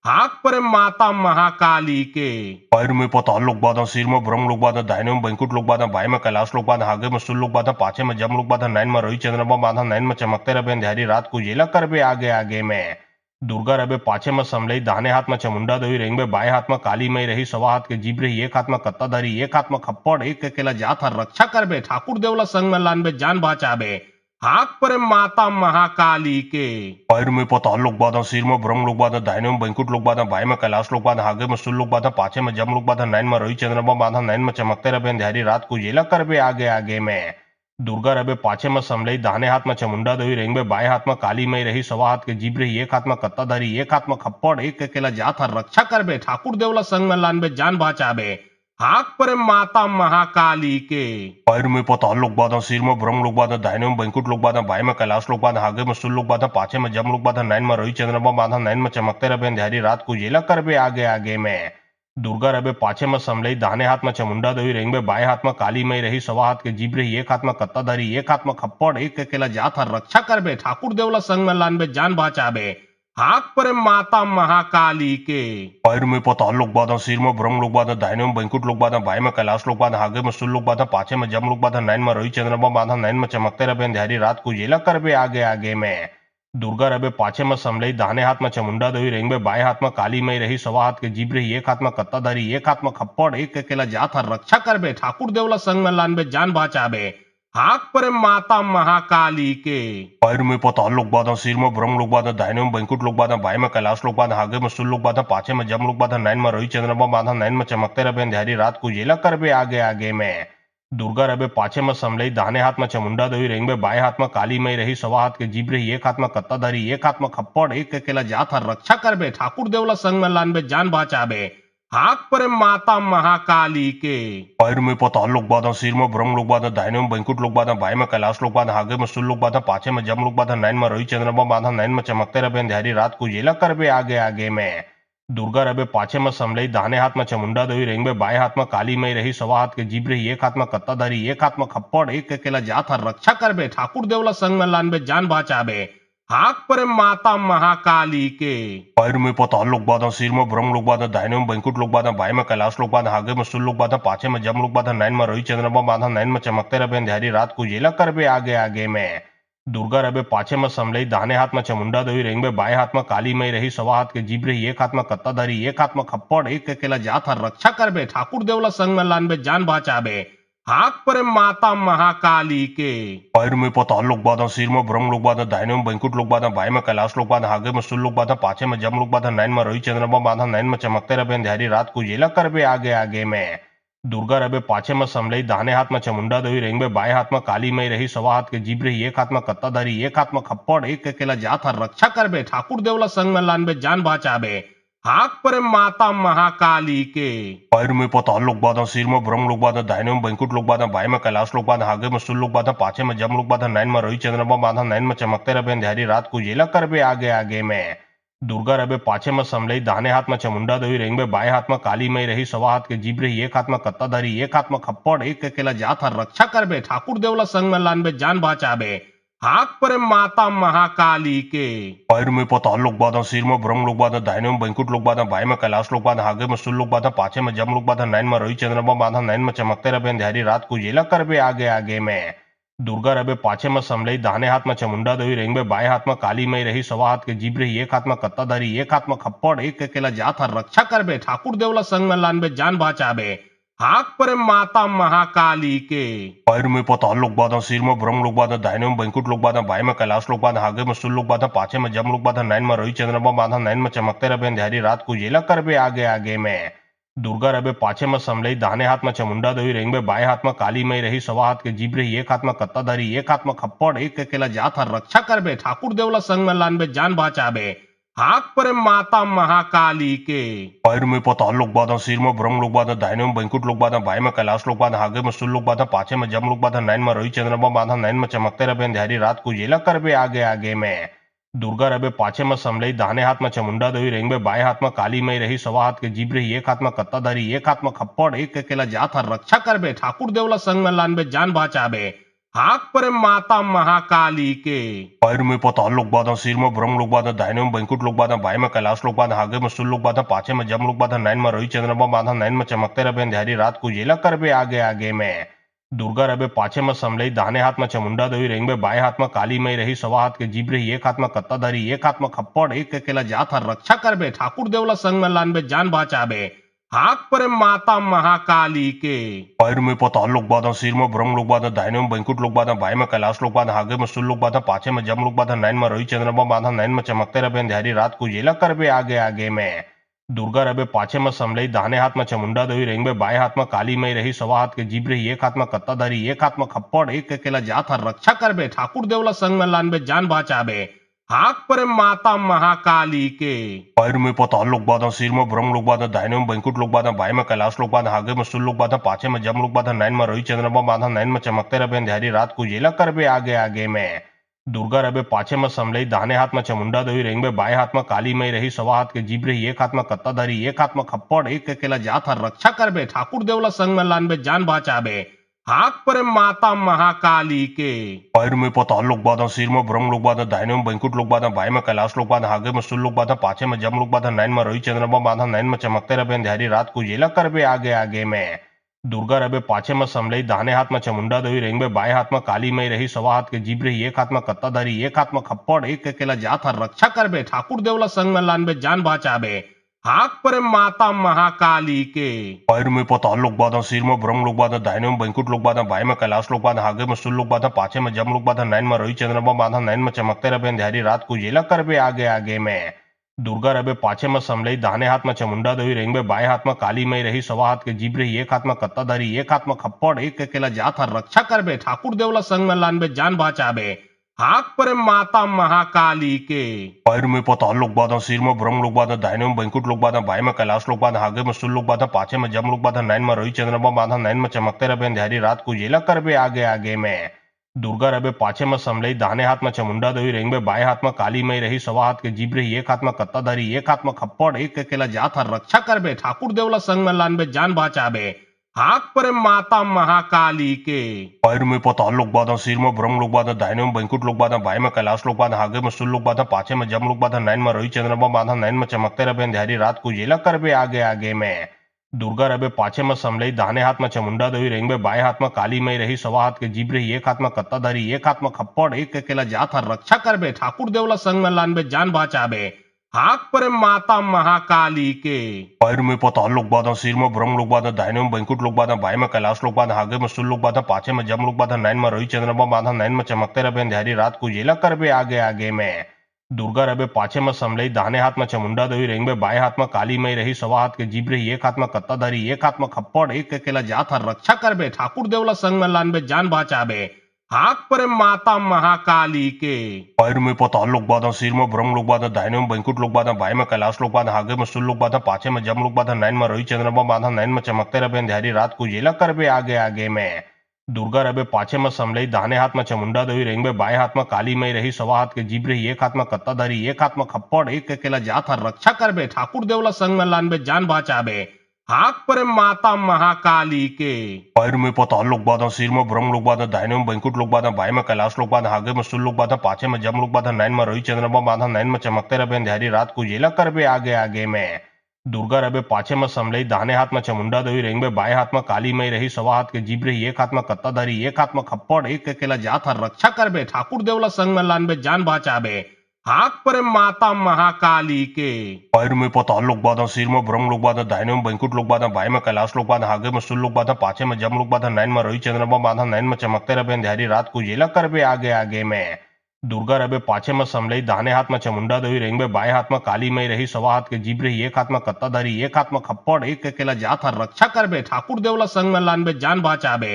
हाक परे माता महाकाली के पैर में पताल लोग बाधा सिर में ब्रह्म लोग बाधा दाहिने में बैंकुट लोग बाधा बाएं में कैलाश लोग बाधा आगे में सुल लोग बाधा पाछे में जम लोग बाधा नैन में रोही चंद्रमा बाधा नैन में चमकते रहे अंधेरी रात को जेला करबे आगे आगे में दुर्गा रबे पाछे में समलई दाहिने हाथ में चामुंडा देवी रेंग में बाएं हाथ में काली मई रही सवा हाथ के जीभ रही एक हाथ में कत्ताधारी एक हाथ में खप्पड़ एक अकेला जात हर रक्षा करबे ठाकुर देवला संग में लानबे जान बचाबे हाक परे माता महाकाली के पैर में पताल लोग बाधा सिर में ब्रह्म लोग बाधा दाहिने में बैंकुट लोग बाधा बाएं में कैलाश लोग बाधा आगे में सुल लोग बाधा पाछे में जम लोग बाधा नैन में रोही चंद्रमा बाधा नैन में चमकते रहे अंधेरी रात को जेला करबे आगे आगे में दुर्गा रबे पाछे में समलई दाहिने हाथ में चामुंडा देवी रेंग में बाएं हाथ में काली मई रही सवा हाथ के जीभ रही एक हाथ में कत्ताधारी एक हाथ में खप्पड़ एक अकेला जात हर रक्षा करबे ठाकुर देवला संग में लानबे जान बचाबे हाक परे माता महाकाली के पैर में पताल लोग बाधा सिर में ब्रह्म लोग बाधा दाहिने में बैंकुट लोग बाधा बाएं में कैलाश लोग बाधा आगे में सुल लोग बाधा पाछे में जम लोग बाधा नैन में रोही चंद्रमा बाधा नैन में चमकते रहे अंधेरी रात को जेला करबे आगे आगे में दुर्गा रबे पाछे में समलई दाहिने हाथ में चामुंडा देवी रेंग में बाएं हाथ में काली मई रही सवा हाथ के जीभ रही एक हाथ में कत्ताधारी एक हाथ में खप्पड़ एक अकेला जात हर रक्षा करबे ठाकुर देवला संग में लानबे जान बचाबे हाक परे माता महाकाली के पैर में पताल लोग बाधा सिर में ब्रह्म लोग बाधा दाहिने में बैंकुट लोग बाधा बाएं में कैलाश लोग बाधा आगे में सुल लोग बाधा पाछे में जम लोग बाधा नैन में रोही चंद्रमा बाधा नैन में चमकते रहे अंधेरी रात को जेला करबे आगे आगे में दुर्गा रबे पाछे में समलई दाहिने हाथ में चामुंडा देवी रेंग में बाएं हाथ में काली मई रही सवा हाथ के जीभ रही एक हाथ में कत्ताधारी एक हाथ में खप्पड़ एक अकेला जात हर रक्षा करबे ठाकुर देवला संग में लानबे जान बचाबे हाक परे माता महाकाली के पैर में पताल लोग बाधा सिर में ब्रह्म लोग बाधा दाहिने में बैंकुट लोग बाधा बाएं में कैलाश लोग बाधा आगे में सुल लोग बाधा पाछे में जम लोग बाधा नैन में रोही चंद्रमा बाधा नैन में चमकते रहे अंधेरी रात को जेला करबे आगे आगे में दुर्गा रबे पाछे में समलई दाहिने हाथ में चामुंडा देवी रेंग में बाएं हाथ में काली मई रही सवा हाथ के जीभ रही एक हाथ में कत्ताधारी एक हाथ में खप्पड़ एक अकेला जात हर रक्षा करबे ठाकुर देवला संग में लानबे जान बचाबे हाक परे माता महाकाली के पैर में पताल लोग बाधा सिर में ब्रह्म लोग बाधा दाहिने में बैंकुट लोग बाधा बाएं में कैलाश लोग बाधा आगे में सुल लोग बाधा पाछे में जम लोग बाधा नैन में रोही चंद्रमा बाधा नैन में चमकते रहे अंधेरी रात को जेला करबे आगे आगे में दुर्गा रबे पाछे में समलई दाहिने हाथ में चामुंडा देवी रेंग में बाएं हाथ में काली मई रही सवा हाथ के जीभ रही एक हाथ में कत्ताधारी एक हाथ में खप्पड़ एक अकेला जात हर रक्षा करबे ठाकुर देवला संग में लानबे जान बचाबे हाक परे माता महाकाली के पैर में पताल लोग बाधा सिर में ब्रह्म लोग बाधा दाहिने में बैंकुट लोग बाधा बाएं में कैलाश लोग बाधा आगे में सुल लोग बाधा पाछे में जम लोग बाधा नैन में रोही चंद्रमा बाधा नैन में चमकते रहे अंधेरी रात को जेला करबे आगे आगे में दुर्गा रबे पाछे में समलई दाहिने हाथ में चामुंडा देवी रेंग में बाएं हाथ में काली मई रही सवा हाथ के जीभ रही एक हाथ में कत्ताधारी एक हाथ में खप्पड़ एक अकेला जात हर रक्षा करबे ठाकुर देवला संग में लानबे जान बचाबे हाक परे माता महाकाली के पैर में पताल लोग बाधा सिर में ब्रह्म लोग बाधा दाहिने में बैंकुट लोग बाधा बाएं में कैलाश लोग बाधा आगे में सुल लोग बाधा पाछे में जम लोग बाधा नैन में रोही चंद्रमा बाधा नैन में चमकते रहे अंधेरी रात को जेला करबे आगे आगे में दुर्गा रबे पाछे में समलई दाहिने हाथ में चामुंडा देवी रेंग में बाएं हाथ में काली मई रही सवा हाथ के जीभ रही एक हाथ में कत्ताधारी एक हाथ में खप्पड़ एक अकेला जात हर रक्षा करबे ठाकुर देवला संग में लानबे जान बचाबे हाक परे माता महाकाली के पैर में पताल लोग बाधा सिर में ब्रह्म लोग बाधा दाहिने में बैंकुट लोग बाधा बाएं में कैलाश लोग बाधा आगे में सुल लोग बाधा पाछे में जम लोग बाधा नैन में रोही चंद्रमा बाधा नैन में चमकते रहे अंधेरी रात को जेला करबे आगे आगे में दुर्गा रबे पाछे में समलई दाहिने हाथ में चामुंडा देवी रेंग में बाएं हाथ में काली मई रही सवा हाथ के जीभ रही एक हाथ में कत्ताधारी एक हाथ में खप्पड़ एक अकेला जात हर रक्षा करबे ठाकुर देवला संग में लानबे जान बचाबे हाक परे माता महाकाली के पैर में पताल लोग बाधा सिर में ब्रह्म लोग बाधा दाहिने में बैंकुट लोग बाधा बाएं में कैलाश लोग बाधा आगे में सुल लोग बाधा पाछे में जम लोग बाधा नैन में रोही चंद्रमा बाधा नैन में चमकते रहे अंधेरी रात को जेला करबे आगे आगे में दुर्गा रबे पाछे में समलई दाहिने हाथ में चामुंडा देवी रेंग में बाएं हाथ में काली मई रही सवा हाथ के जीभ रही एक हाथ में कत्ताधारी एक हाथ में खप्पड़ एक अकेला जात हर रक्षा करबे ठाकुर देवला संग में लानबे जान बचाबे हाक परे माता महाकाली के पैर में पताल लोग बाधा सिर में ब्रह्म लोग बाधा दाहिने में बैंकुट लोग बाधा बाएं में कैलाश लोग बाधा आगे में सुल लोग बाधा पाछे में जम लोग बाधा नैन में रोही चंद्रमा बाधा नैन में चमकते रहे अंधेरी रात को जेला करबे आगे आगे में दुर्गा रबे पाछे में समलई दाहिने हाथ में चामुंडा देवी रेंग में बाएं हाथ में काली मई रही सवा हाथ के जीभ रही एक हाथ में कत्ताधारी एक हाथ में खप्पड़ एक अकेला जात हर रक्षा करबे ठाकुर देवला संग में लानबे जान बचाबे हाक परे माता महाकाली के पैर में पताल लोग बाधा सिर में ब्रह्म लोग बाधा दाहिने में बैंकुट लोग बाधा बाएं में कैलाश लोग बाधा आगे में सुल लोग बाधा पाछे में जम लोग बाधा नैन में रोही चंद्रमा बाधा नैन में चमकते रहे अंधेरी रात को जेला करबे आगे आगे में दुर्गा रबे पाछे में समलई दाहिने हाथ में चामुंडा देवी रेंग में बाएं हाथ में काली मई रही सवा हाथ के जीभ रही एक हाथ में कत्ताधारी एक हाथ में खप्पड़ एक अकेला जात हर रक्षा करबे ठाकुर देवला संग में लानबे जान बचाबे हाक परे माता महाकाली के पैर में पताल लोग बाधा सिर में ब्रह्म लोग बाधा दाहिने में बैंकुट लोग बाधा बाएं में कैलाश लोग बाधा आगे में सुल लोग बाधा पाछे में जम लोग बाधा नैन में रोही चंद्रमा बाधा नैन में चमकते रहे अंधेरी रात को जेला करबे आगे आगे में दुर्गा रबे पाछे में समलई दाहिने हाथ में चामुंडा देवी रेंग में बाएं हाथ में काली मई रही सवा हाथ के जीभ रही एक हाथ में कत्ताधारी एक हाथ में खप्पड़ एक अकेला जात हर रक्षा करबे ठाकुर देवला संग में लानबे जान बचाबे हाक परे माता महाकाली के पैर में पताल लोग बाधा सिर में ब्रह्म लोग बाधा दाहिने में बैंकुट लोग बाधा बाएं में कैलाश लोग बाधा आगे में सुल लोग बाधा पाछे में जम लोग बाधा नैन में रोही चंद्रमा बाधा नैन में चमकते रहे अंधेरी रात को जेला करबे आगे आगे में दुर्गा रबे पाछे में समलई दाहिने हाथ में चामुंडा देवी रेंग में बाएं हाथ में काली मई रही सवा हाथ के जीभ रही एक हाथ में कत्ताधारी एक हाथ में खप्पड़ एक अकेला जात हर रक्षा करबे ठाकुर देवला संग में लानबे जान बचाबे हाक परे माता महाकाली के पैर में पताल लोग बाधा सिर में ब्रह्म लोग बाधा दाहिने में बैंकुट लोग बाधा बाएं में कैलाश लोग बाधा आगे में सुल लोग बाधा पाछे में जम लोग बाधा नैन में रोही चंद्रमा बाधा नैन में चमकते रहे अंधेरी रात को जेला करबे आगे आगे में दुर्गा रबे पाछे में समलई दाहिने हाथ में चामुंडा देवी रेंग में बाएं हाथ में काली मई रही सवा हाथ के जीभ रही एक हाथ में कत्ताधारी एक हाथ में खप्पड़ एक अकेला जात हर रक्षा करबे ठाकुर देवला संग में लानबे जान बचाबे हाक परे माता महाकाली के पैर में पताल लोग बाधा सिर में ब्रह्म लोग बाधा दाहिने में बैंकुट लोग बाधा बाएं में कैलाश लोग बाधा आगे में सुल लोग बाधा पाछे में जम लोग बाधा नैन में रोही चंद्रमा बाधा नैन में चमकते रहे अंधेरी रात को जेला करबे आगे आगे में दुर्गा रबे पाछे में समलई दाहिने हाथ में चामुंडा देवी रेंग में बाएं हाथ में काली मई रही सवा हाथ के जीभ रही एक हाथ में कत्ताधारी एक हाथ में खप्पड़ एक अकेला जात हर रक्षा करबे ठाकुर देवला संग में लानबे जान बचाबे हाक परे माता महाकाली के पैर में पताल लोग बाधा सिर में ब्रह्म लोग बाधा दाहिने में बैंकुट लोग बाधा बाएं में कैलाश लोग बाधा आगे में सुल लोग बाधा पाछे में जम लोग बाधा नैन में रोही चंद्रमा बाधा नैन में चमकते रहे अंधेरी रात को जेला करबे आगे आगे में दुर्गा रबे पाछे में समलई दाहिने हाथ में चामुंडा देवी रेंग में बाएं हाथ में काली मई रही सवा हाथ के जीभ रही एक हाथ में कत्ताधारी एक हाथ में खप्पड़ एक अकेला जात हर रक्षा करबे ठाकुर देवला संग में लानबे जान बचाबे हाक परे माता महाकाली के पैर में पताल लोग बाधा सिर में ब्रह्म लोग बाधा दाहिने में बैंकुट लोग बाधा बाएं में कैलाश लोग बाधा आगे में सुल लोग बाधा पाछे में जम लोग बाधा नैन में रोही चंद्रमा बाधा नैन में चमकते रहे अंधेरी रात को जेला करबे आगे आगे में दुर्गा रबे पाछे में समलई दाहिने हाथ में चामुंडा देवी रेंग में बाएं हाथ में काली मई रही सवा हाथ के जीभ रही एक हाथ में कत्ताधारी एक हाथ में खप्पड़ एक अकेला जात हर रक्षा करबे ठाकुर देवला संग में लानबे जान बचाबे हाक परे माता महाकाली के पैर में पताल लोग बाधा सिर में ब्रह्म लोग बाधा दाहिने में बैंकुट लोग बाधा बाएं में कैलाश लोग बाधा आगे में सुल लोग बाधा पाछे में जम लोग बाधा नैन में रोही चंद्रमा बाधा नैन में चमकते रहे अंधेरी रात को जेला करबे आगे आगे में दुर्गा रबे पाछे में समलई दाहिने हाथ में चामुंडा देवी रेंग में बाएं हाथ में काली मई रही सवा हाथ के जीभ रही एक हाथ में कत्ताधारी एक हाथ में खप्पड़ एक अकेला जात हर रक्षा करबे ठाकुर देवला संग में लानबे जान बचाबे हाक परे माता महाकाली के पैर में पताल लोग बाधा सिर में ब्रह्म लोग बाधा दाहिने में बैंकुट लोग बाधा बाएं में कैलाश लोग बाधा आगे में सुल लोग बाधा पाछे में जम लोग बाधा नैन में रोही चंद्रमा बाधा नैन में चमकते रहे अंधेरी रात को जेला करबे आगे आगे में दुर्गा रबे पाछे में समलई दाहिने हाथ में चामुंडा देवी रेंग में बाएं हाथ में काली मई रही सवा हाथ के जीभ रही एक हाथ में कत्ताधारी एक हाथ में खप्पड़ एक अकेला जात हर रक्षा करबे ठाकुर देवला संग में लानबे जान बचाबे हाक परे माता महाकाली के पैर में पताल लोग बाधा सिर में ब्रह्म लोग बाधा दाहिने में बैंकुट लोग बाधा बाएं में कैलाश लोग बाधा आगे में सुल लोग बाधा पाछे में जम लोग बाधा नैन में रोही चंद्रमा बाधा नैन में चमकते रहे अंधेरी रात को जेला करबे आगे आगे में दुर्गा रबे पाछे में समलई दाहिने हाथ में चामुंडा देवी रेंग में बाएं हाथ में काली मई रही सवा हाथ के जीभ रही एक हाथ में कत्ताधारी एक हाथ में खप्पड़ एक अकेला जात हर रक्षा करबे ठाकुर देवला संग में लानबे जान बचाबे हाक परे माता महाकाली के पैर में पताल लोग बाधा सिर में ब्रह्म लोग बाधा दाहिने में बैंकुट लोग बाधा बाएं में कैलाश लोग बाधा आगे में सुल लोग बाधा पाछे में जम लोग बाधा नैन में रोही चंद्रमा बाधा नैन में चमकते रहे अंधेरी रात को जेला करबे आगे आगे में दुर्गा रबे पाछे में समलई दाहिने हाथ में चामुंडा देवी रेंग में बाएं हाथ में काली मई रही सवा हाथ के जीभ रही एक हाथ में कत्ताधारी एक हाथ में खप्पड़ एक अकेला जात हर रक्षा करबे ठाकुर देवला संग में लानबे जान बचाबे हाक परे माता महाकाली के पैर में पताल लोग बाधा सिर में ब्रह्म लोग बाधा दाहिने में बैंकुट लोग बाधा बाएं में कैलाश लोग बाधा आगे में सुल लोग बाधा पाछे में जम लोग बाधा नैन में रोही चंद्रमा बाधा नैन में चमकते रहे अंधेरी रात को जेला करबे आगे आगे में दुर्गा रबे पाछे में समलई दाहिने हाथ में चामुंडा देवी रेंग में बाएं हाथ में काली मई रही सवा हाथ के जीभ रही एक हाथ में कत्ताधारी एक हाथ में खप्पड़ एक अकेला जात हर रक्षा करबे ठाकुर देवला संग में लानबे जान बचाबे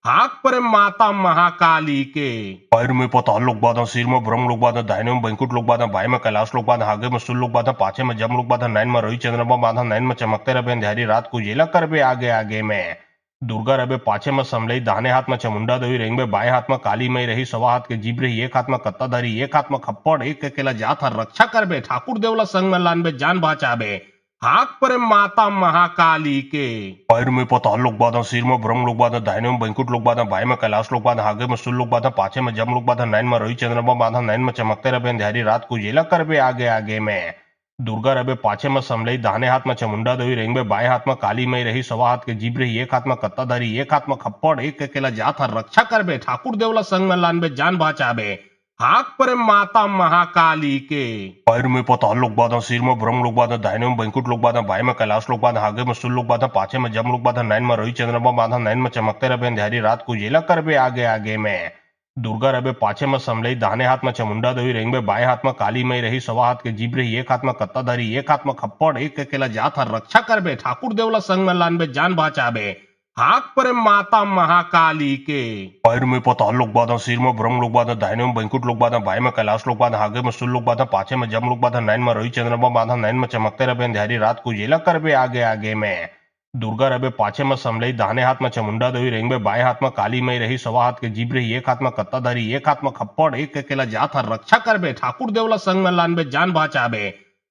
हाक परे माता महाकाली के पैर में पताल लोग बाधा सिर में ब्रह्म लोग बाधा दाहिने में बैंकुट लोग बाधा बाएं में कैलाश लोग बाधा आगे में सुल लोग बाधा पाछे में जम लोग बाधा नैन में रोही चंद्रमा बाधा नैन में चमकते रहे अंधेरी रात को जेला करबे आगे आगे में दुर्गा रबे पाछे में समलई दाहिने हाथ में चामुंडा देवी रेंग में बाएं हाथ में काली मई रही सवा हाथ के जीभ रही एक हाथ में कत्ताधारी एक हाथ में खप्पड़ एक अकेला जात हर रक्षा करबे ठाकुर देवला संग में लानबे जान बचाबे हाक परे माता महाकाली के पैर में पताल लोग बाधा सिर में ब्रह्म लोग बाधा दाहिने में बैंकुट लोग बाधा बाएं में कैलाश लोग बाधा आगे में सुल लोग बाधा पाछे में जम लोग बाधा नैन में रोही चंद्रमा बाधा नैन में चमकते रहे अंधेरी रात को जेला करबे आगे आगे में दुर्गा रबे पाछे में समलई दाहिने हाथ में चामुंडा देवी रेंग में बाएं हाथ में काली मई रही सवा हाथ के जीभ रही एक हाथ में कत्ताधारी एक हाथ में खप्पड़ एक अकेला जात हर रक्षा करबे ठाकुर देवला संग में लानबे जान बचाबे हाक परे माता महाकाली के पैर में पताल लोग बाधा सिर में ब्रह्म लोग बाधा दाहिने में बैंकुट लोग बाधा बाएं में कैलाश लोग बाधा आगे में सुल लोग बाधा पाछे में जम लोग बाधा नैन में रोही चंद्रमा बाधा नैन में चमकते रहे अंधेरी रात को जेला करबे आगे आगे में दुर्गा रबे पाछे में समलई दाहिने हाथ में चामुंडा देवी रेंग में बाएं हाथ में काली मई रही सवा हाथ के जीभ रही एक हाथ में कत्ताधारी एक हाथ में खप्पड़ एक अकेला जात हर रक्षा करबे ठाकुर देवला संग में लानबे जान बचाबे हाक परे माता महाकाली के पैर में पताल लोग बाधा सिर में ब्रह्म लोग बाधा दाहिने में बैंकुट लोग बाधा बाएं में कैलाश लोग बाधा आगे में सुल लोग बाधा पाछे में जम लोग बाधा नैन में रोही चंद्रमा बाधा नैन में चमकते रहे अंधेरी रात को जेला करबे आगे आगे में दुर्गा रबे पाछे में समलई दाहिने हाथ में चामुंडा देवी रेंग में बाएं हाथ में काली मई रही सवा हाथ के जीभ रही एक हाथ में कत्ताधारी एक हाथ में खप्पड़ एक अकेला जात हर रक्षा करबे ठाकुर देवला संग में लानबे जान बचाबे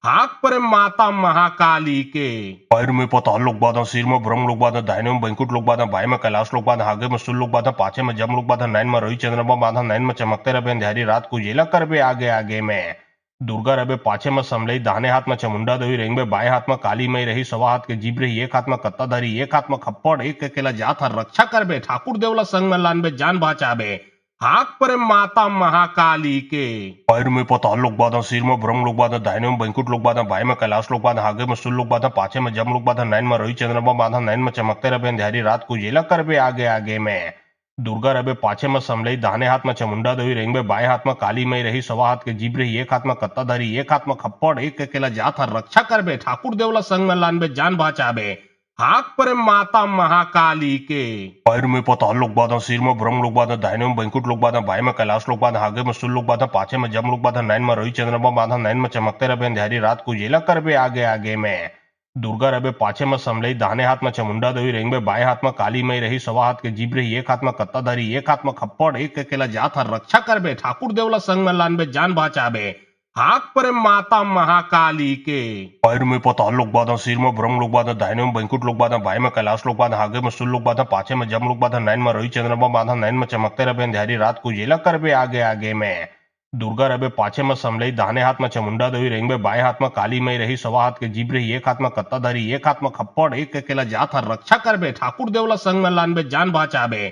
हाक परे माता महाकाली के पैर में पताल लोग बाधा सिर में ब्रह्म लोग बाधा दाहिने में बैंकुट लोग बाधा बाएं में कैलाश लोग बाधा आगे में सुल लोग बाधा पाछे में जम लोग बाधा नैन में रोही चंद्रमा बाधा नैन में चमकते रहे अंधेरी रात को जेला करबे आगे आगे में दुर्गा रबे पाछे में समलई दाहिने हाथ में चामुंडा देवी रेंग में बाएं हाथ में काली मई रही सवा हाथ के जीभ रही एक हाथ में कत्ताधारी एक हाथ में खप्पड़ एक अकेला जात हर रक्षा करबे ठाकुर देवला संग में लानबे जान बचाबे हाक परे माता महाकाली के पैर में पताल लोग बाधा सिर में ब्रह्म लोग बाधा दाहिने में बैंकुट लोग बाधा बाएं में कैलाश लोग बाधा आगे में सुल लोग बाधा पाछे में जम लोग बाधा नैन में रोही चंद्रमा बाधा नैन में चमकते रहे अंधेरी रात को जेला करबे आगे आगे में दुर्गा रबे पाछे में समलई दाहिने हाथ में चामुंडा देवी रेंग में बाएं हाथ में काली मई रही सवा हाथ के जीभ रही एक हाथ में कत्ताधारी एक हाथ में खप्पड़ एक अकेला जात हर रक्षा करबे ठाकुर देवला संग में लानबे जान बचाबे हाक पर माता महाकाली के पैर में पताल लोग बाधा सिर में ब्रह्म लोग बाधा दाहिने में बैंकुट लोग बाधा बाएं में कैलाश लोग बाधा आगे में सुल लोग बाधा पाछे में जम लोग बाधा नैन में रोही चंद्रमा बाधा नैन में चमकते रहे अंधेरी रात को जेला करबे आगे आगे में दुर्गा रबे पाछे में समलई दाहिने हाथ में चामुंडा देवी रेंग में बाएं हाथ में काली मई रही सवा हाथ के जीभ रही एक हाथ में कत्ताधारी एक हाथ में खप्पड़ एक अकेला जात हर रक्षा करबे ठाकुर देवला संग में लानबे जान बचाबे हाक पर माता महाकाली के पैर में पताल लोग बाधा सिर में ब्रह्म लोग बाधा दाहिने में बैंकुट लोग बाधा बाएं में कैलाश लोग बाधा आगे में सुल लोग बाधा पाछे में जम लोग बाधा नैन में रोही चंद्रमा बाधा नैन में चमकते रहे अंधेरी रात को जेला करबे आगे आगे में दुर्गा रबे पाछे में समलई दाहिने हाथ में चामुंडा देवी रेंग में बाएं हाथ में काली मई रही सवा हाथ के जीभ रही एक हाथ में कत्ताधारी एक हाथ में खप्पड़ एक अकेला जात हर रक्षा करबे ठाकुर देवला संग में लानबे जान बचाबे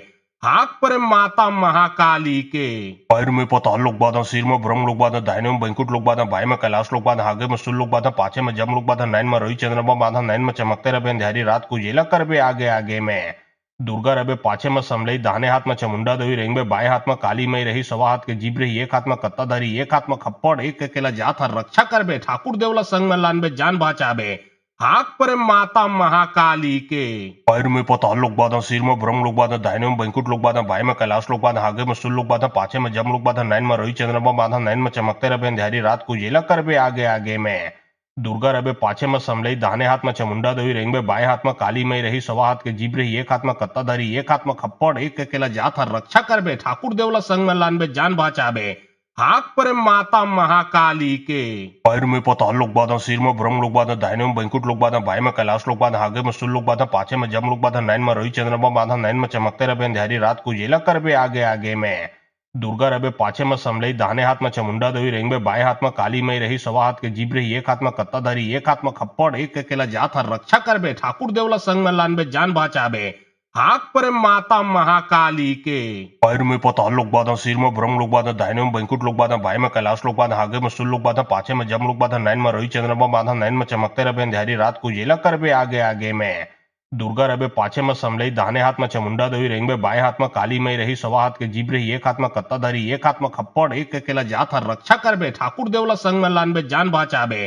हाक पर माता महाकाली के पैर में पताल लोग बाधा सिर में ब्रह्म लोग बाधा दाहिने में बैंकुट लोग बाधा बाएं में कैलाश लोग बाधा आगे में सुल लोग बाधा पाछे में जम लोग बाधा नैन में रोही चंद्रमा बाधा नैन में चमकते रहे अंधेरी रात को जेला करबे आगे आगे में दुर्गा रबे पाछे में समलई दाहिने हाथ में चामुंडा देवी रेंग में बाएं हाथ में काली मई रही सवा हाथ के जीभ रही एक हाथ में कत्ताधारी एक हाथ में खप्पड़ एक अकेला जात हर रक्षा करबे ठाकुर देवला संग में लानबे जान बचाबे हाक पर माता महाकाली के पैर में पताल लोग बाधा सिर में ब्रह्म लोग बाधा दाहिने में बैंकुट लोग बाधा बाएं में कैलाश लोग बाधा आगे में सुल लोग बाधा पाछे में जम लोग बाधा नैन में रोही चंद्रमा बाधा नैन में चमकते रहे अंधेरी रात को जेला करबे आगे आगे में दुर्गा रबे पाछे में समलई दाहिने हाथ में चामुंडा देवी रेंग में बाएं हाथ में काली मई रही सवा हाथ के जीभ रही एक हाथ में कत्ताधारी एक हाथ में खप्पड़ एक अकेला जात हर रक्षा करबे ठाकुर देवला संग में लानबे जान बचाबे हाक पर माता महाकाली के पैर में पताल लोग बाधा सिर में ब्रह्म लोग बाधा दाहिने में बैंकुट लोग बाधा बाएं में कैलाश लोग बाधा आगे में सुल लोग बाधा पाछे में जम लोग बाधा नैन में रोही चंद्रमा बाधा नैन में चमकते रहे अंधेरी रात को जेला करबे आगे आगे में दुर्गा रबे पाछे में समलई दाहिने हाथ में चामुंडा देवी रेंग में बाएं हाथ में काली मई रही सवा हाथ के जीभ रही एक हाथ में कत्ताधारी एक हाथ में खप्पड़ एक अकेला जात हर रक्षा करबे ठाकुर देवला संग में लानबे जान बचाबे हाक पर माता महाकाली के पैर में पताल लोग बाधा सिर में ब्रह्म लोग बाधा दाहिने में बैंकुट लोग बाधा बाएं में कैलाश लोग बाधा आगे में सुल लोग बाधा पाछे में जम लोग बाधा नैन में रोही चंद्रमा बाधा नैन में चमकते रहे अंधेरी रात को जेला करबे आगे आगे में दुर्गा रबे पाछे में समलई दाहिने हाथ में चामुंडा देवी रेंग में बाएं हाथ में काली मई रही सवा हाथ के जीभ रही एक हाथ में कत्ताधारी एक हाथ में खप्पड़ एक अकेला जात हर रक्षा करबे ठाकुर देवला संग में लानबे जान बचाबे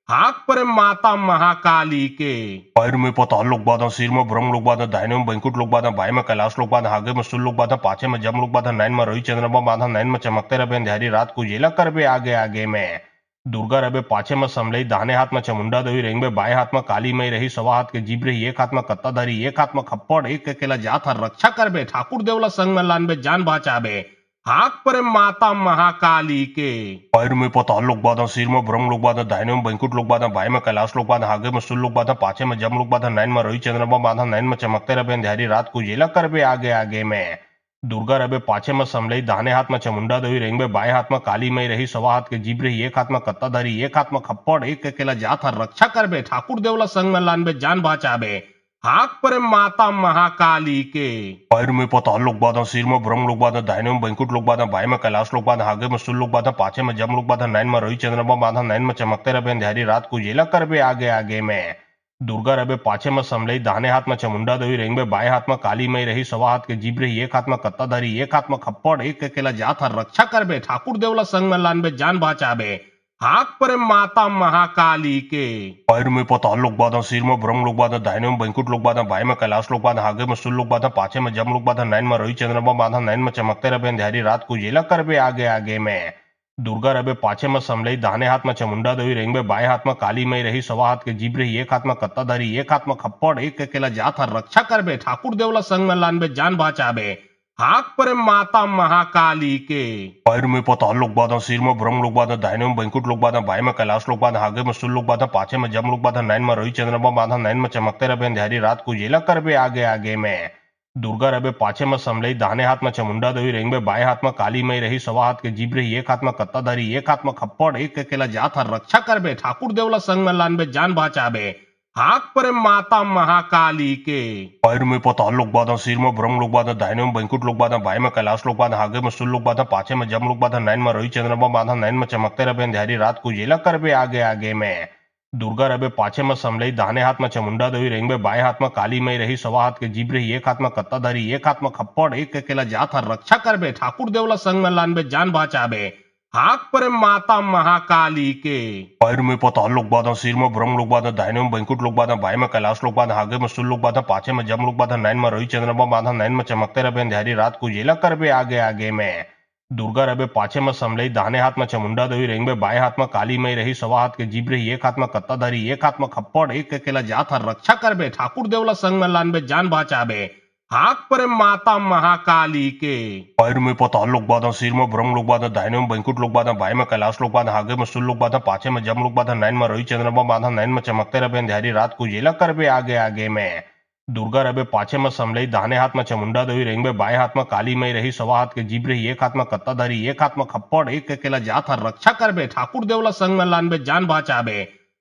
हाक पर माता महाकाली के पैर में पताल लोग बाधा सिर में ब्रह्म लोग बाधा दाहिने में बैंकुट लोग बाधा बाएं में कैलाश लोग बाधा आगे में सुल लोग बाधा पाछे में जम लोग बाधा नैन में रोही चंद्रमा बाधा नैन में चमकते रहे अंधेरी रात को जेला करबे आगे आगे में दुर्गा रबे पाछे में समलई दाहिने हाथ में चामुंडा देवी रेंग में बाएं हाथ में काली मई रही सवा हाथ के जीभ रही एक हाथ में कत्ताधारी एक हाथ में खप्पड़ एक अकेला जात हर रक्षा करबे ठाकुर देवला संग में लानबे जान बचाबे हाक पर माता महाकाली के पैर में पताल लोग बाधा सिर में ब्रह्म लोग बाधा दाहिने में बैंकुट लोग बाधा बाएं में कैलाश लोग बाधा आगे में सुल लोग बाधा पाछे में जम लोग बाधा नैन में रोही चंद्रमा बाधा नैन में चमकते रहे अंधेरी रात को जेला करबे आगे आगे में दुर्गा रबे पाछे में समलई दाहिने हाथ में चामुंडा देवी रेंग में बाएं हाथ में काली मई रही सवा हाथ के जीभ रही एक हाथ में कत्ताधारी एक हाथ में खप्पड़ एक अकेला जात हर रक्षा करबे ठाकुर देवला संग में लानबे जान बचाबे हाक पर माता महाकाली के पैर में पताल लोग बाधा सिर में ब्रह्म लोग बाधा दाहिने में बैंकुट लोग बाधा बाएं में कैलाश लोग बाधा आगे में सुल लोग बाधा पाछे में जम लोग बाधा नैन में रोही चंद्रमा बाधा नैन में चमकते रहे अंधेरी रात को जेला करबे आगे आगे में दुर्गा रबे पाछे में समलई दाहिने हाथ में चामुंडा देवी रेंग में बाएं हाथ में काली मई रही सवा हाथ के जीभ रही एक हाथ में कत्ताधारी एक हाथ में खप्पड़ एक अकेला जात हर रक्षा करबे ठाकुर देवला संग में लानबे जान बचाबे हाक पर माता महाकाली के पैर में पताल लोग बाधा सिर में ब्रह्म लोग बाधा दाहिने में बैंकुट लोग बाधा बाएं में कैलाश लोग बाधा आगे में सुल लोग बाधा पाछे में जम लोग बाधा नैन में रोही चंद्रमा बाधा नैन में चमकते रहे अंधेरी रात को जेला करबे आगे आगे में दुर्गा रबे पाछे में समलई दाहिने हाथ में चामुंडा देवी रेंग में बाएं हाथ में काली मई रही सवा हाथ के जीभ रही एक हाथ में कत्ताधारी एक हाथ में खप्पड़ एक अकेला जात हर रक्षा करबे ठाकुर देवला संग में लानबे जान बचाबे हाक पर माता महाकाली के पैर में पताल लोग बाधा सिर में ब्रह्म लोग बाधा दाहिने में बैंकुट लोग बाधा बाएं में कैलाश लोग बाधा आगे में सुल लोग बाधा पाछे में जम लोग बाधा नैन में रोही चंद्रमा बाधा नैन में चमकते रहे अंधेरी रात को जेला करबे आगे आगे में दुर्गा रबे पाछे में समलई दाहिने हाथ में चामुंडा देवी रेंग में बाएं हाथ में काली मई रही सवा हाथ के जीभ रही एक हाथ में कत्ताधारी एक हाथ में खप्पड़ एक अकेला जात हर रक्षा करबे ठाकुर देवला संग में लानबे जान बचाबे हाक पर माता महाकाली के पैर में पताल लोग बाधा सिर में ब्रह्म लोग बाधा दाहिने में बैंकुट लोग बाधा बाएं में कैलाश लोग बाधा आगे में सुल लोग बाधा पाछे में जम लोग बाधा नैन में रोही चंद्रमा बाधा नैन में चमकते रहे अंधेरी रात को जेला करबे आगे आगे में दुर्गा रबे पाछे में समलई दाहिने हाथ में चामुंडा देवी रेंग में बाएं हाथ में काली मई रही सवा हाथ के जीभ रही एक हाथ में कत्ताधारी एक हाथ में खप्पड़ एक अकेला जात हर रक्षा करबे ठाकुर देवला संग में लानबे जान बचाबे हाक पर माता महाकाली के पैर में पताल लोग बाधा सिर में ब्रह्म लोग बाधा दाहिने में बैंकुट लोग बाधा बाएं में कैलाश लोग बाधा आगे में सुल लोग बाधा पाछे में जम लोग बाधा नैन में रोही चंद्रमा बाधा नैन में चमकते रहे अंधेरी रात को जेला करबे आगे आगे में दुर्गा रबे पाछे में समलई दाहिने हाथ में चामुंडा देवी रेंग में बाएं हाथ में काली मई रही सवा हाथ के जीभ रही एक हाथ में कत्ताधारी एक हाथ में खप्पड़ एक अकेला जात हर रक्षा करबे ठाकुर देवला संग में लानबे जान बचाबे हाक पर माता महाकाली के पैर में पताल लोग बाधा सिर में ब्रह्म लोग बाधा दाहिने में बैंकुट लोग बाधा बाएं में कैलाश लोग बाधा आगे में सुल लोग बाधा पाछे में जम लोग बाधा नैन में रोही चंद्रमा बाधा नैन में चमकते रहे अंधेरी रात को जेला करबे आगे आगे में दुर्गा रबे पाछे में समलई दाहिने हाथ में चामुंडा देवी रेंग में बाएं हाथ में काली मई रही सवा हाथ के जीभ रही एक हाथ में कत्ताधारी एक हाथ में खप्पड़ एक अकेला जात हर रक्षा करबे ठाकुर देवला संग में लानबे जान बचाबे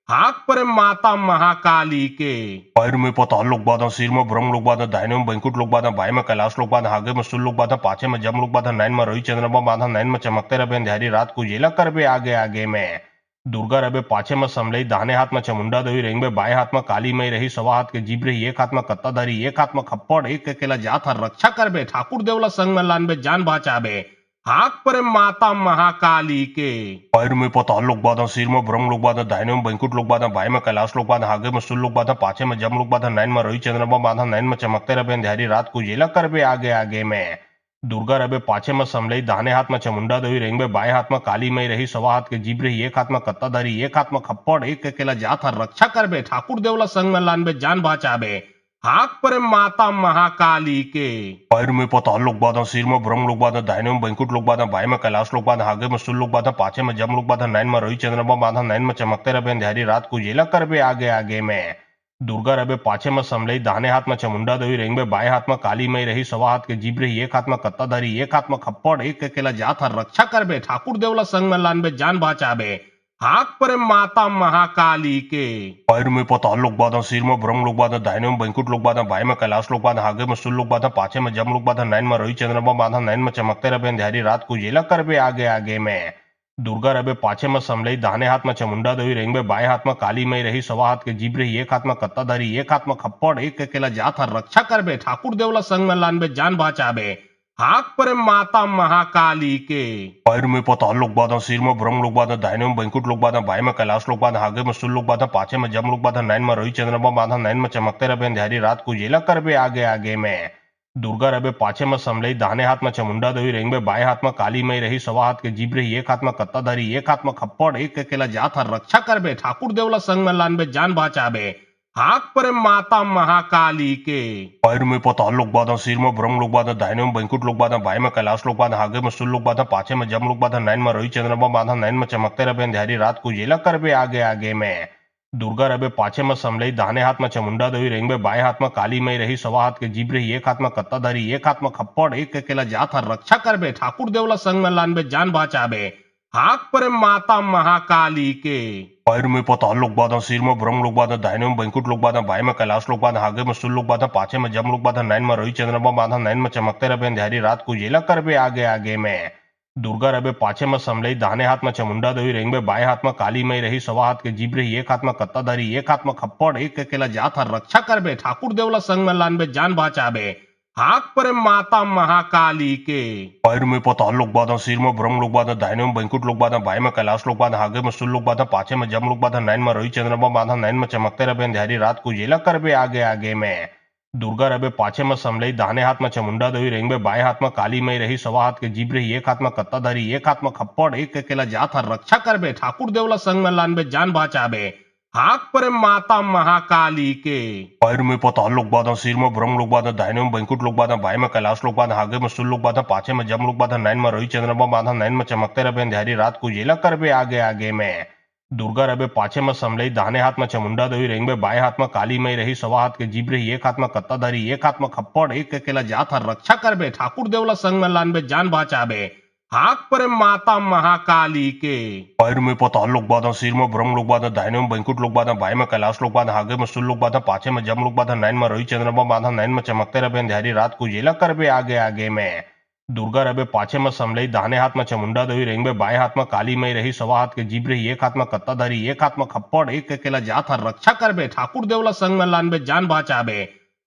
हाक पर माता महाकाली के पैर में पताल लोग बाधा सिर में ब्रह्म लोग बाधा दाहिने में बैंकुट लोग बाधा बाएं में कैलाश लोग बाधा आगे में सुल लोग बाधा पाछे में जम लोग बाधा नैन में रोही चंद्रमा बाधा नैन में चमकते रहे अंधेरी रात को जेला करबे आगे आगे में दुर्गा रबे पाछे में समलई दाहिने हाथ में चामुंडा देवी रेंग में बाएं हाथ में काली मई रही सवा हाथ के जीभ रही एक हाथ में कत्ताधारी एक हाथ में खप्पड़ एक अकेला जात हर रक्षा करबे ठाकुर देवला संग में लानबे जान बचाबे हाक पर माता महाकाली के पैर में पताल लोग बाधा सिर में ब्रह्म लोग बाधा दाहिने में बैंकुट लोग बाधा बाएं में कैलाश लोग बाधा आगे में सुल लोग बाधा पाछे में जम लोग बाधा नैन में रोही चंद्रमा बाधा नैन में चमकते रहे अंधेरी रात को जेला करबे आगे आगे में दुर्गा रबे पाछे में समलई दाहिने हाथ में चामुंडा देवी रेंग में बाएं हाथ में काली मई रही सवा हाथ के जीभ रही एक हाथ में कत्ताधारी एक हाथ में खप्पड़ एक अकेला जात हर रक्षा करबे ठाकुर देवला संग में लानबे जान बचाबे हाक पर माता महाकाली के पैर में पताल लोग बाधा सिर में ब्रह्म लोग बाधा दाहिने में बैंकुट लोग बाधा बाएं में कैलाश लोग बाधा आगे में सुल लोग बाधा पाछे में जम लोग बाधा नैन में रोही चंद्रमा बाधा नैन में चमकते रहे अंधेरी रात को जेला करबे आगे आगे में दुर्गा रबे पाछे में समलई दाहिने हाथ में चामुंडा देवी रेंग में बाएं हाथ में काली मई रही सवा हाथ के जीभ रही एक हाथ में कत्ताधारी एक हाथ में खप्पड़ एक अकेला जात हर रक्षा करबे ठाकुर देवला संग में लानबे जान बचाबे हाक पर माता महाकाली के पैर में पताल लोग बाधा सिर में ब्रह्म लोग बाधा दाहिने में बैंकुट लोग बाधा बाएं में कैलाश लोग बाधा आगे में सुल लोग बाधा पाछे में जम लोग बाधा नैन में रोही चंद्रमा बाधा नैन में चमकते रहे अंधेरी रात को जेला करबे आगे आगे में दुर्गा रबे पाछे में समलई दाहिने हाथ में चामुंडा देवी रेंग में बाएं हाथ में काली मई रही सवा हाथ के जीभ रही एक हाथ में कत्ताधारी एक हाथ में खप्पड़ एक अकेला जात हर रक्षा करबे ठाकुर देवला संग में लानबे जान बचाबे हाक पर माता महाकाली के पैर में पताल लोग बाधा सिर में ब्रह्म लोग बाधा दाहिने में बैंकुट लोग बाधा बाएं में कैलाश लोग बाधा आगे में सुल लोग बाधा पाछे में जम लोग बाधा नैन में रोही चंद्रमा बाधा नैन में चमकते रहे अंधेरी रात को जेला करबे आगे आगे में दुर्गा रबे पाछे में समलई दाहिने हाथ में चामुंडा देवी रेंग में बाएं हाथ में काली मई रही सवा हाथ के जीभ रही एक हाथ में कत्ताधारी एक हाथ में खप्पड़ एक अकेला जात हर रक्षा करबे ठाकुर देवला संग में लानबे जान बचाबे हाक पर माता महाकाली के पैर में पताल लोग बाधा सिर में ब्रह्म लोग बाधा दाहिने में बैंकुट लोग बाधा बाएं में कैलाश लोग बाधा आगे में सुल लोग बाधा पाछे में जम लोग बाधा नैन में रोही चंद्रमा बाधा नैन में चमकते रहे अंधेरी रात को जेला करबे आगे आगे में दुर्गा रबे पाछे में समलई दाहिने हाथ में चामुंडा देवी रेंग में बाएं हाथ में काली मई रही सवा हाथ के जीभ रही एक हाथ में कत्ताधारी एक हाथ में खप्पड़ एक अकेला जात हर रक्षा करबे ठाकुर देवला संग में लानबे जान बचाबे हाक पर माता महाकाली के पैर में पताल लोग बाधा सिर में ब्रह्म लोग बाधा दाहिने में बैंकुट लोग बाधा बाएं में कैलाश लोग बाधा आगे में सुल लोग बाधा पाछे में जम लोग बाधा नैन में रोही चंद्रमा बाधा नैन में चमकते रहे अंधेरी रात को जेला करबे आगे आगे में दुर्गा रबे पाछे में समलई दाहिने हाथ में चामुंडा देवी रेंग में बाएं हाथ में काली मई रही सवा हाथ के जीभ रही एक हाथ में कत्ताधारी एक हाथ में खप्पड़ एक अकेला जात हर रक्षा करबे ठाकुर देवला संग में लानबे जान बचाबे हाक पर माता महाकाली के पैर में पताल लोग बाधा सिर में ब्रह्म लोग बाधा दाहिने में बैंकुट लोग बाधा बाएं में कैलाश लोग बाधा आगे में सुल लोग बाधा पाछे में जम लोग बाधा नैन में रोही चंद्रमा बाधा नैन में चमकते रहे अंधेरी रात को जेला करबे आगे आगे में दुर्गा रबे पाछे में समलई दाहिने हाथ में चामुंडा देवी रेंग में बाएं हाथ में काली मई रही सवा हाथ के जीभ रही एक हाथ में कत्ताधारी एक हाथ में खप्पड़ एक अकेला जात हर रक्षा करबे ठाकुर देवला संग में लानबे जान बचाबे हाक पर माता महाकाली के पैर में पताल लोग बाधा सिर में ब्रह्म लोग बाधा दाहिने में बैंकुट लोग बाधा बाएं में कैलाश लोग बाधा आगे में सुल लोग बाधा पाछे में जम लोग बाधा नैन में रोही चंद्रमा बाधा नैन में चमकते रहे अंधेरी रात को जेला करबे आगे आगे में दुर्गा रबे पाछे में समलई दाहिने हाथ में चामुंडा देवी रेंग में बाएं हाथ में काली मई रही सवा हाथ के जीभ रही एक हाथ में कत्ताधारी एक हाथ में खप्पड़ एक अकेला जात हर रक्षा करबे ठाकुर देवला संग में लानबे जान बचाबे हाक पर माता महाकाली के पैर में पताल लोग बाधा सिर में ब्रह्म लोग बाधा दाहिने में बैंकुट लोग बाधा बाएं में कैलाश लोग बाधा आगे में सुल लोग बाधा पाछे में जम लोग बाधा नैन में रोही चंद्रमा बाधा नैन में चमकते रहे अंधेरी रात को जेला करबे आगे आगे में दुर्गा रबे पाछे में समलई दाहने हाथ में चामुंडा देवी रेंग में बाएं हाथ में काली मई रही सवा हाथ के जीभ रही एक हाथ में कत्ताधारी एक हाथ में खप्पड़ एक अकेला जात हर रक्षा करबे ठाकुर देवला संग में लानबे जान बचाबे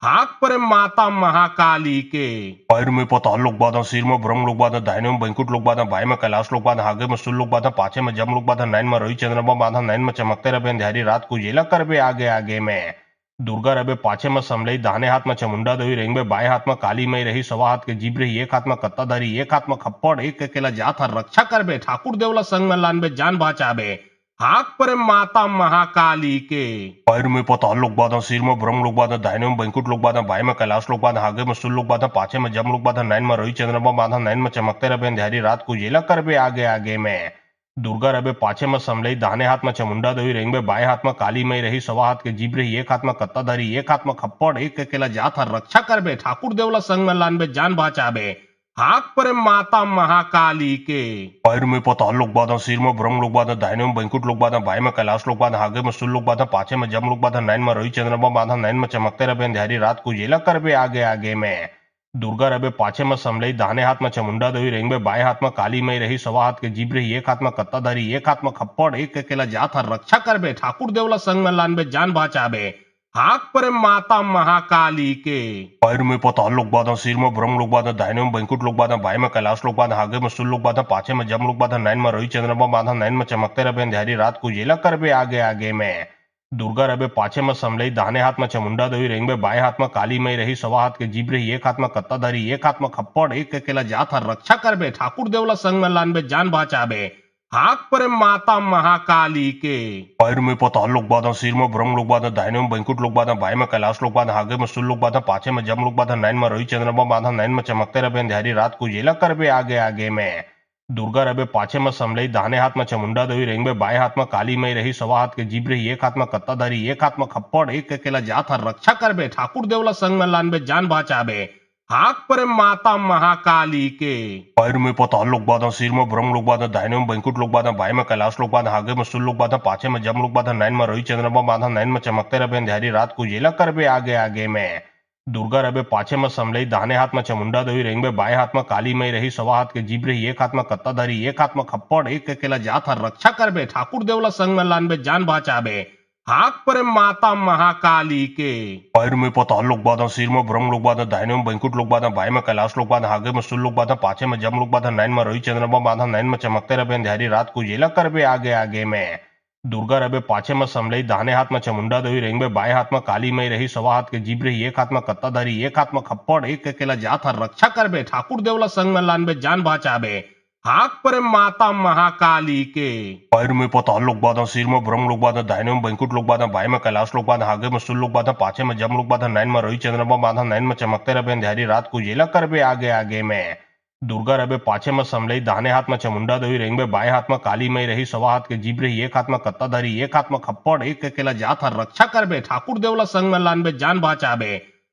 हाक परे माता महाकाली के पैर में पताल लोग बाधा सिर में ब्रह्म लोग बाधा दाहिने में बैंकुट लोग बाधा बाएं में कैलाश लोग बाधा आगे में सुल लोग बाधा पाछे में जम लोग बाधा नैन में रोही चंद्रमा बाधा नैन में चमकते रहे अंधेरी रात को जेला करबे आगे आगे में दुर्गा रबे पाछे में समलई दाहने हाथ में चामुंडा देवी रेंग में बाएं हाथ में काली मई रही सवा हाथ के जीभ रही एक हाथ में कत्ताधारी एक हाथ में खप्पड़ एक अकेला जात हर रक्षा करबे ठाकुर देवला संग में लानबे जान बचाबे हाक परे माता महाकाली के पैर में पताल लोग बाधा सिर में ब्रह्म लोग बाधा दाहिने में बैंकुट लोग बाधा बाएं में कैलाश लोग बाधा आगे में सुल लोग बाधा पाछे में जम लोग बाधा नैन में रोही चंद्रमा बाधा नैन में चमकते रहे अंधेरी रात को जेला करबे आगे आगे में दुर्गा रबे पाछे में समलई दाहने हाथ में चामुंडा देवी रेंग में बाएं हाथ में काली मई रही सवा हाथ के जीभ रही एक हाथ में कत्ताधारी एक हाथ में खप्पड़ एक अकेला जात हर रक्षा करबे ठाकुर देवला संग में लानबे जान बचाबे हाक परे माता महाकाली के पैर में पताल लोग बाधा सिर में ब्रह्म लोग बाधा दाहिने में बैंकुट लोग बाधा बाएं में कैलाश लोग बाधा आगे में सुल लोग बाधा पाछे में जम लोग बाधा नैन में रोही चंद्रमा बाधा नैन में चमकते रहे अंधेरी रात को जेला करबे आगे आगे में दुर्गा रबे पाछे में समलई दाहने हाथ में चामुंडा देवी रेंग में बाएं हाथ में काली मई रही सवा हाथ के जीभ रही एक हाथ में कत्ताधारी एक हाथ में खप्पड़ एक अकेला जात हर रक्षा करबे ठाकुर देवला संग में लानबे जान बचाबे हाक परे माता महाकाली के पैर में पताल लोग बाधा सिर में ब्रह्म लोग बाधा दाहिने में बैंकुट लोग बाधा बाएं में कैलाश लोग बाधा आगे में सुल लोग बाधा पाछे में जम लोग बाधा नैन में रोही चंद्रमा बाधा नैन में चमकते रहे अंधेरी रात को जेला करबे आगे आगे में दुर्गा रबे पाछे में समलई दाहने हाथ में चामुंडा देवी रेंग में बाएं हाथ में काली मई रही सवा हाथ के जीभ रही एक हाथ में कत्ताधारी एक हाथ में खप्पड़ एक अकेला जात हर रक्षा करबे ठाकुर देवला संग में लानबे जान बचाबे हाक परे माता महाकाली के पैर में पताल लोग बाधा सिर में ब्रह्म लोग बाधा दाहिने में बैंकुट लोग बाधा बाएं में कैलाश लोग बाधा आगे में सुल लोग बाधा पाछे में जम लोग बाधा नैन में रोही चंद्रमा बाधा नैन में चमकते रहे अंधेरी रात को जेला करबे आगे आगे में दुर्गा रबे पाछे में समलई दाहने हाथ में चामुंडा देवी रेंग में बाएं हाथ में काली मई रही सवा हाथ के जीभ रही एक हाथ में कत्ताधारी एक हाथ में खप्पड़ एक अकेला जात हर रक्षा करबे ठाकुर देवला संग में लानबे जान बचाबे हाक परे माता महाकाली के पैर में पताल लोग बाधा सिर में ब्रह्म लोग बाधा दाहिने में बैंकुट लोग बाधा बाएं में कैलाश लोग बाधा आगे में सुल लोग बाधा पाछे में जम लोग बाधा नैन में रोही चंद्रमा बाधा नैन में चमकते रहे अंधेरी रात को जेला करबे आगे आगे में दुर्गा रबे पाछे में समलई दाहने हाथ में चामुंडा देवी रेंग में बाएं हाथ में काली मई रही सवा हाथ के जीभ रही एक हाथ में कत्ताधारी एक हाथ में खप्पड़ एक अकेला जात हर रक्षा करबे ठाकुर देवला संग में लानबे जान बचाबे हाक परे माता महाकाली के पैर में पताल लोग बाधा सिर में ब्रह्म लोग बाधा दाहिने में बैंकुट लोग बाधा बाएं में कैलाश लोग बाधा आगे में सुल लोग बाधा पाछे में जम लोग बाधा नैन में रोही चंद्रमा बाधा नैन में चमकते रहे अंधेरी रात को जेला करबे आगे आगे में दुर्गा रबे पाछे में समलई दाहने हाथ में चामुंडा देवी रेंग में बाएं हाथ में काली मई रही सवा हाथ के जीभ रही एक हाथ में कत्ताधारी एक हाथ में खप्पड़ एक अकेला जात हर रक्षा करबे ठाकुर देवला संग में लानबे जान बचाबे हाक परे माता महाकाली के पैर में पताल लोग बाधा सिर में ब्रह्म लोग बाधा दाहिने में बैंकुट लोग बाधा बाएं में कैलाश लोग बाधा आगे में सुल लोग बाधा पाछे में जम लोग बाधा नैन में रोही चंद्रमा बाधा नैन में चमकते रहे अंधेरी रात को जेला करबे आगे आगे में दुर्गा रबे पाछे में समलई दाहने हाथ में चामुंडा देवी रेंग में बाएं हाथ में काली मई रही सवा हाथ के जीभ रही एक हाथ में कत्ताधारी एक हाथ में खप्पड़ एक अकेला जात हर रक्षा करबे ठाकुर देवला संग में लानबे जान बचाबे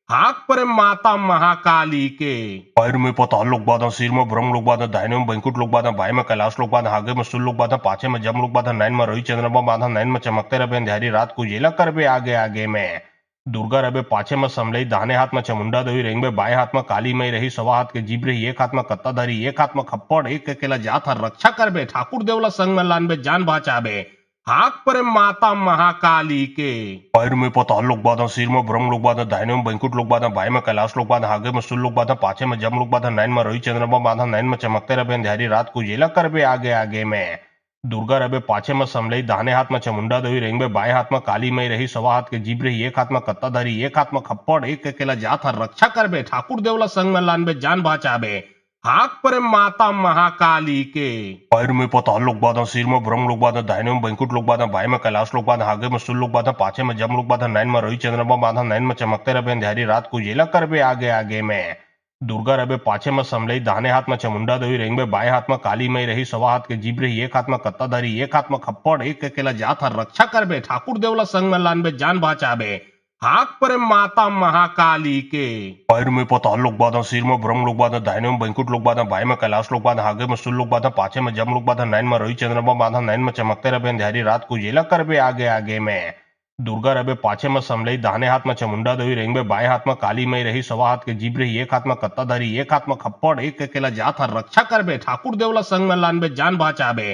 हाक परे माता महाकाली के पैर में पताल लोग बाधा सिर में ब्रह्म लोग बाधा दाहिने में बैंकुट लोग बाधा बाएं में कैलाश लोग बाधा आगे में सुल लोग बाधा पाछे में जम लोग बाधा नैन में रोही चंद्रमा बाधा नैन में चमकते रहे अंधेरी रात को जेला करबे आगे आगे में दुर्गा रबे पाछे में समलई दाहने हाथ में चामुंडा देवी रेंग में बाएं हाथ में काली मई रही सवा हाथ के जीभ रही एक हाथ में कत्ताधारी एक हाथ में खप्पड़ एक अकेला जात हर रक्षा करबे ठाकुर देवला संग में लानबे जान बचाबे हाक परे माता महाकाली के पैर में पताल लोग बाधा सिर में ब्रह्म लोग बाधा दाहिने में बैंकुट लोग बाधा बाएं में कैलाश लोग बाधा आगे में सुल लोग बाधा पाछे में जम लोग बाधा नैन में रोही चंद्रमा बाधा नैन में चमकते रहे अंधेरी रात को जेला करबे आगे आगे में दुर्गा रबे पाछे में समलई दाहने हाथ में चामुंडा देवी रेंग में बाएं हाथ में काली मई रही सवा हाथ के जीभ रही एक हाथ में कत्ताधारी एक हाथ में खप्पड़ एक अकेला जात हर रक्षा करबे ठाकुर देवला संग में लानबे जान बचाबे हाक परे माता महाकाली के पैर में पताल लोग बाधा सिर में ब्रह्म लोग बाधा दाहिने में बैंकुट लोग बाधा बाएं में कैलाश लोग बाधा आगे में सुल लोग बाधा पाछे में जम लोग बाधा नैन में रोही चंद्रमा बाधा नैन में चमकते रहे अंधेरी रात को जेला करबे आगे आगे में दुर्गा रबे पाछे में समलई दाहने हाथ में चामुंडा देवी रेंग में बाएं हाथ में काली मई रही सवा हाथ के जीभ रही एक हाथ में कत्ताधारी एक हाथ में खप्पड़ एक अकेला जात हर रक्षा करबे ठाकुर देवला संग में लानबे जान बचाबे हाक परे माता महाकाली के पैर में पताल लोग बाधा सिर में ब्रह्म लोग बाधा दाहिने में बैंकुट लोग बाधा बाएं में कैलाश लोग बाधा आगे में सुल लोग बाधा पाछे में जम लोग बाधा नैन में रोही चंद्रमा बाधा नैन में चमकते रहे अंधेरी रात को जेला करबे आगे आगे में दुर्गा रबे पाछे में समलई दाहने हाथ में चमुंडा दोई रेंग में बाएं हाथ में काली मई रही सवा हाथ के जीभ रही एक हाथ में कत्ता धरी एक हाथ में खप्पड़ एक अकेला जात हर रक्षा करबे ठाकुर देवला संग में लानबे जान बचाबे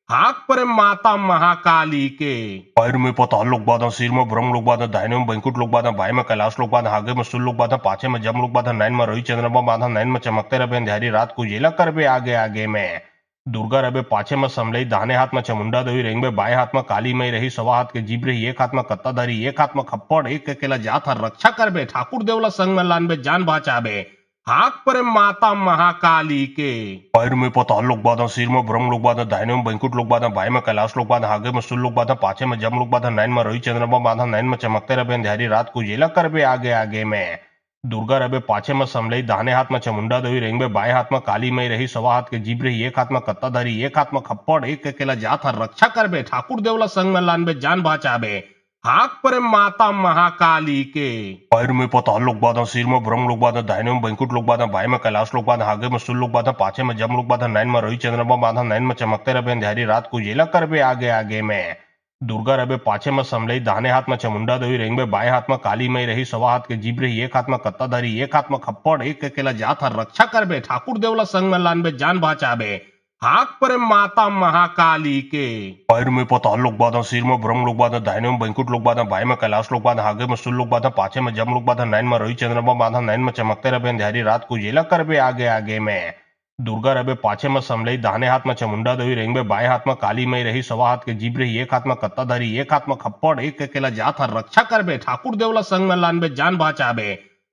हाक पर माता महाकाली के पैर में पताल लोग बाधा सिर में ब्रह्म लोग बाधा दाहिने में बैंकुट लोग बाधा बाएं में कैलाश लोग बाधा आगे में सुल लोग बाधा पाछे में जम लोग बाधा नैन में रोही चंद्रमा बाधा नैन में चमकते रहे अंधेरी रात को जेला करबे आगे आगे में दुर्गा रबे पाछे में समलई दाहने हाथ में चमुंडा दोई रेंग में बाएं हाथ में काली मई रही सवा हाथ के जीभ रही एक हाथ में कत्ता धरी एक हाथ में खप्पड़ एक अकेला जात हर रक्षा करबे ठाकुर देवला संग में लानबे जान बचाबे हाक पर माता महाकाली के पैर में पताल लोग बाधा सिर में ब्रह्म लोग बाधा दाहिने में बैंकुट लोग बाधा बाएं में कैलाश लोग बाधा आगे में सुल लोग बाधा पाछे में जम लोग बाधा नैन में रोही चंद्रमा बाधा नैन में चमकते रहे अंधेरी रात को जेला करबे आगे आगे में दुर्गा रबे पाछे में समलई दाहने हाथ में चमुंडा दोई रेंग में बाएं हाथ में काली मई रही सवा हाथ के जीभ रही एक हाथ में कत्ता धरी एक हाथ में खप्पड़ एक अकेला जात हर रक्षा करबे ठाकुर देवला संग में लानबे जान बचाबे हाक पर माता महाकाली के पैर में पताल लोग बाधा सिर में ब्रह्म लोग बाधा दाहिने में बैंकुट लोग बाधा बाएं में कैलाश लोग बाधा आगे में सुल लोग बाधा पाछे में जम लोग बाधा नैन में रोही चंद्रमा बाधा नैन में चमकते रहे अंधेरी रात को जेला करबे आगे आगे में दुर्गा रबे पाछे में समलई दाहने हाथ में चमुंडा दोई रेंग में बाएं हाथ में काली मई रही सवा हाथ के जीभ रही एक हाथ में कत्ता धरी एक हाथ में खप्पड़ एक अकेला जात हर रक्षा करबे ठाकुर देवला संग में लानबे जान बचाबे हाक पर माता महाकाली के पैर में पताल लोग बाधा सिर में ब्रह्म लोग बाधा दाहिने में बैंकुट लोग बाधा बाएं में कैलाश लोग बाधा आगे में सुल लोग बाधा पाछे में जम लोग बाधा नैन में रोही चंद्रमा बाधा नैन में चमकते रहे अंधेरी रात को जेला करबे आगे आगे में दुर्गा रबे पाछे में समलई दाहने हाथ में चमुंडा दोई रेंग में बाएं हाथ में काली मई रही सवा हाथ के जीभ रही एक हाथ में कत्ता धरी एक हाथ में खप्पड़ एक अकेला जात हर रक्षा करबे ठाकुर देवला संग में लानबे जान बचाबे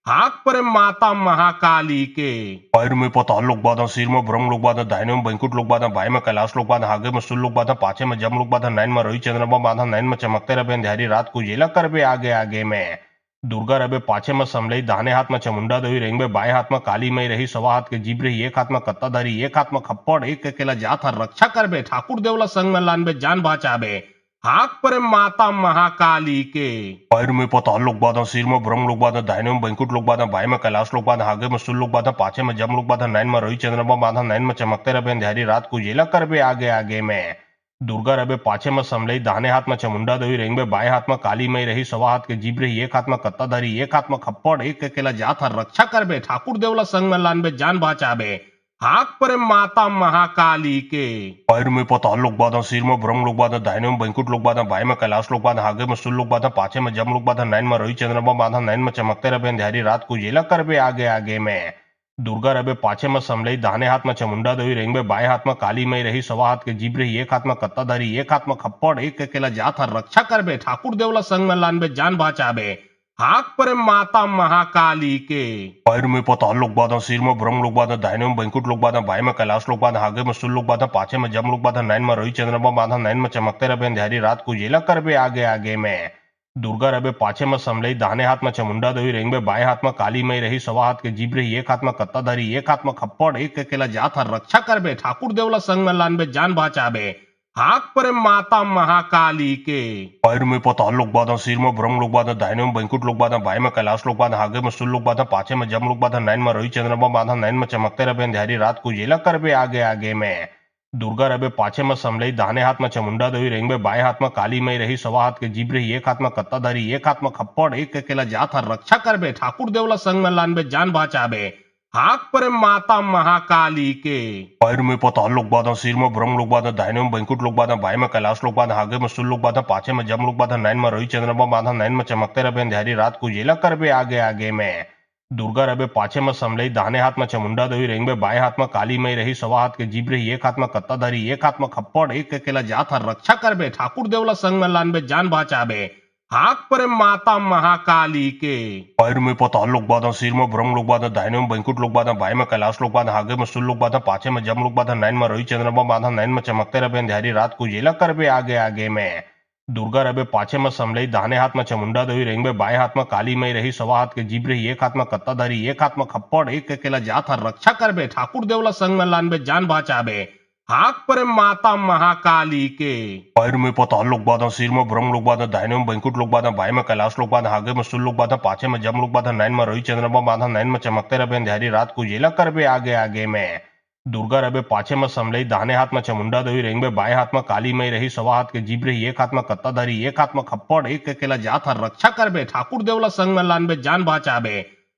हाक पर माता महाकाली के पैर में पताल लोग बाधा सिर में ब्रह्म लोग बाधा दाहिने में बैंकुट लोग बाधा बाएं में कैलाश लोग बाधा आगे में सुल लोग बाधा पाछे में जम लोग बाधा नैन में रोही चंद्रमा बाधा नैन में चमकते रहे अंधेरी रात को जेला करबे आगे आगे में दुर्गा रबे पाछे में समलई दाहने हाथ में चमुंडा दोई रेंग में बाएं हाथ में काली मई रही सवा हाथ के जीभ रही एक हाथ में कत्ता धरी एक हाथ में खप्पड़ एक अकेला जात हर रक्षा करबे ठाकुर देवला संग में लानबे जान बचाबे हाक पर माता महाकाली के पैर में पताल लोग बाधा सिर में ब्रह्म लोग बाधा दाहिने में बैंकुट लोग बाधा बाएं में कैलाश लोग बाधा आगे में सुल लोग बाधा पाछे में जम लोग बाधा नैन में रोही चंद्रमा बाधा नैन में चमकते रहे अंधेरी रात को जेला करबे आगे आगे में दुर्गा रबे पाछे में समलई दाहने हाथ में चमुंडा दोई रेंग में बाएं हाथ में काली मई रही सवा हाथ के जीभ रही एक हाथ में कत्ता धरी एक हाथ में खप्पड़ एक अकेला जात हर रक्षा करबे ठाकुर देवला संग में लानबे जान बचाबे हाक पर माता महाकाली के पैर में पताल लोग बाधा सिर में ब्रह्म लोग बाधा दाहिने में बैंकुट लोग बाधा बाएं में कैलाश लोग बाधा आगे में सुल लोग बाधा पाछे में जम लोग बाधा नैन में रोही चंद्रमा बाधा नैन में चमकते रहे अंधेरी रात को जेला करबे आगे आगे में दुर्गा रबे पाछे में समलई दाहने हाथ में चमुंडा दोई रेंग में बाएं हाथ में काली मई रही सवा हाथ के जीभ रही एक हाथ में कत्ता धरी एक हाथ में खप्पड़ एक अकेला जात हर रक्षा करबे ठाकुर देवला संग में लानबे जान बचाबे हाक पर माता महाकाली के पैर में पताल लोग बाधा सिर में ब्रह्म लोग बाधा दाहिने में बैंकुट लोग बाधा बाएं में कैलाश लोग बाधा आगे में सुल लोग बाधा पाछे में जम लोग बाधा नैन में रोही चंद्रमा बाधा नैन में चमकते रहे अंधेरी रात को जेला करबे आगे आगे में दुर्गा रबे पाछे में समलई दाहने हाथ में चमुंडा दोई रेंग में बाएं हाथ में काली मई रही सवा हाथ के जीभ रही एक हाथ में कत्ता धरी एक हाथ में खप्पड़ एक अकेला जात हर रक्षा करबे ठाकुर देवला संग में लानबे जान बचाबे हाक पर माता महाकाली के पैर में पताल लोग बाधा सिर में ब्रह्म लोग बाधा दाहिने में बैंकुट लोग बाधा बाएं में कैलाश लोग बाधा आगे में सुल लोग बाधा पाछे में जम लोग बाधा नैन में रोही चंद्रमा बाधा नैन में चमकते रहे अंधेरी रात को जेला करबे आगे आगे में दुर्गा रबे पाछे में समलई दाहने हाथ में चमुंडा दोई रेंग में बाएं हाथ में काली मई रही सवा हाथ के जीभ रही एक हाथ में कत्ता धरी एक हाथ में खप्पड़ एक अकेला जात हर रक्षा करबे ठाकुर देवला संग में लानबे जान बचाबे हाक पर माता महाकाली के पैर में पताल लोग बाधा सिर में ब्रह्म लोग बाधा दाहिने में बैंकुट लोग बाधा बाएं में कैलाश लोग बाधा आगे में सुल लोग बाधा पाछे में जम लोग बाधा नैन में रोही चंद्रमा बाधा नैन में चमकते रहे अंधेरी रात को जेला करबे आगे आगे में दुर्गा रबे पाछे में समलई दाहने हाथ में चमुंडा दोई रेंग में बाएं हाथ में काली मई रही सवा हाथ के जीभ रही एक हाथ में कत्ता धरी एक हाथ में खप्पड़ एक अकेला जात हर रक्षा करबे ठाकुर देवला संग में लानबे जान बचाबे हाक पर माता महाकाली के पैर में पताल लोग बाधा सिर में ब्रह्म लोग बाधा दाहिने में बैंकुट लोग बाधा बाएं में कैलाश लोग बाधा आगे में सुल लोग बाधा पाछे में जम लोग बाधा नैन में रोही चंद्रमा बाधा नैन में चमकते रहे अंधेरी रात को जेला करबे आगे आगे में दुर्गा रबे पाछे में समलई दाहने हाथ में चमुंडा दोई रेंग में बाएं हाथ में काली मई रही सवा हाथ के जीभ रही एक हाथ में कत्ता धरी एक हाथ में खप्पड़ एक अकेला जात हर रक्षा करबे ठाकुर देवला संग में लानबे जान बचाबे हाक पर माता महाकाली के पैर में पताल लोग बाधा सिर में ब्रह्म लोग बाधा दाहिने में बैंकुट लोग बाधा बाएं में कैलाश लोग बाधा आगे में सुल लोग बाधा पाछे में जम लोग बाधा नैन में रोही चंद्रमा बाधा नैन में चमकते रहे अंधेरी रात को जेला करबे आगे आगे में दुर्गा रबे पाछे में समलई दाहने हाथ में चामुंडा देवी रेंग में बाएं हाथ में काली मई रही सवा हाथ के जीभ रही एक हाथ में कत्ताधारी एक हाथ में खप्पड़ एक अकेला जात हर रक्षा करबे ठाकुर देवला संग में लानबे जान बचाबे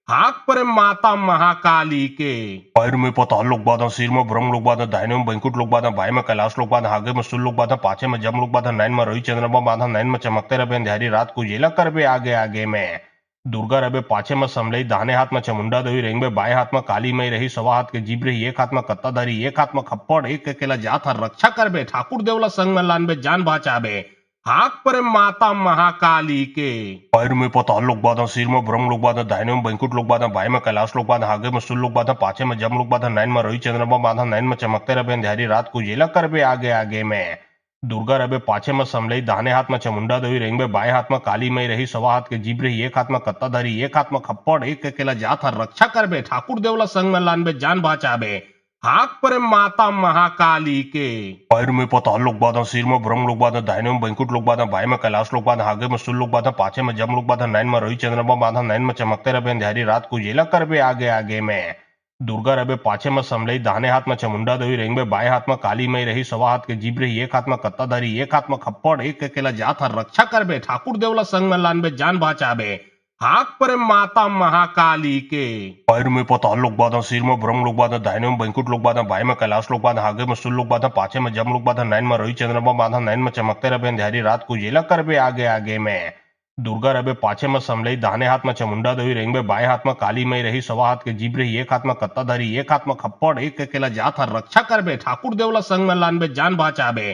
हाक परे माता महाकाली के पैर में पताल लोग बाधा सिर में ब्रह्म लोग बाधा दाहिने में बैंकुट लोग बाधा बाएं में कैलाश लोग बाधा आगे में सुल लोग बाधा पाछे में जम लोग बाधा नैन में रोही चंद्रमा बाधा नैन में चमकते रहे अंधेरी रात को जेला करबे आगे आगे में दुर्गा रबे पाछे में समलई दाहने हाथ में चामुंडा देवी रेंग में बाएं हाथ में काली मई रही सवा हाथ के जीभ रही एक हाथ में कत्ताधारी एक हाथ में खप्पड़ एक अकेला जात हर रक्षा करबे ठाकुर देवला संग में लानबे जान बचाबे हाक परे माता महाकाली के पैर में पताल लोग बाधा सिर में ब्रह्म लोग बाधा दाहिने में बैंकुट लोग बाधा बाएं में कैलाश लोग बाधा आगे में सुल लोग बाधा पाछे में जम लोग बाधा नैन में रोही चंद्रमा बाधा नैन में चमकते रहे अंधेरी रात को जेला करबे आगे आगे में दुर्गा रबे पाछे में समलई दाहने हाथ में चामुंडा देवी रेंग में बाएं हाथ में काली मई रही सवा हाथ के जीभ रही एक हाथ में कत्ताधारी एक हाथ में खप्पड़ एक अकेला जात हर रक्षा करबे ठाकुर देवला संग में लानबे जान बचाबे हाक परे माता महाकाली के पैर में पताल लोग बाधा सिर में ब्रह्म लोग बाधा दाहिने में बैंकुट लोग बाधा बाएं में कैलाश लोग बाधा आगे में सुल लोग बाधा पाछे में जम लोग बाधा नैन में रोही चंद्रमा बाधा नैन में चमकते रहे अंधेरी रात को जेला करबे आगे आगे में दुर्गा रबे पाछे में समलई दाहने हाथ में चामुंडा देवी रेंग में बाएं हाथ में काली मई रही सवा हाथ के जीभ रही एक हाथ में कत्ताधारी एक हाथ में खप्पड़ एक अकेला जात हर रक्षा करबे ठाकुर देवला संग में लानबे जान बचाबे हाक परे माता महाकाली के पैर में पताल लोग बाधा सिर में ब्रह्म लोग बाधा दाहिने में बैंकुट लोग बाधा बाएं में कैलाश लोग बाधा आगे में सुल लोग बाधा पाछे में जम लोग बाधा नैन में रोही चंद्रमा बाधा नैन में चमकते रहे अंधेरी रात को जेला करबे आगे आगे में दुर्गा रबे पाछे में समलई दाहने हाथ में चामुंडा देवी रेंग में बाएं हाथ में काली मई रही सवा हाथ के जीभ रही एक हाथ में कत्ताधारी एक हाथ में खप्पड़ एक अकेला जात हर रक्षा करबे ठाकुर देवला संग में लानबे जान बचाबे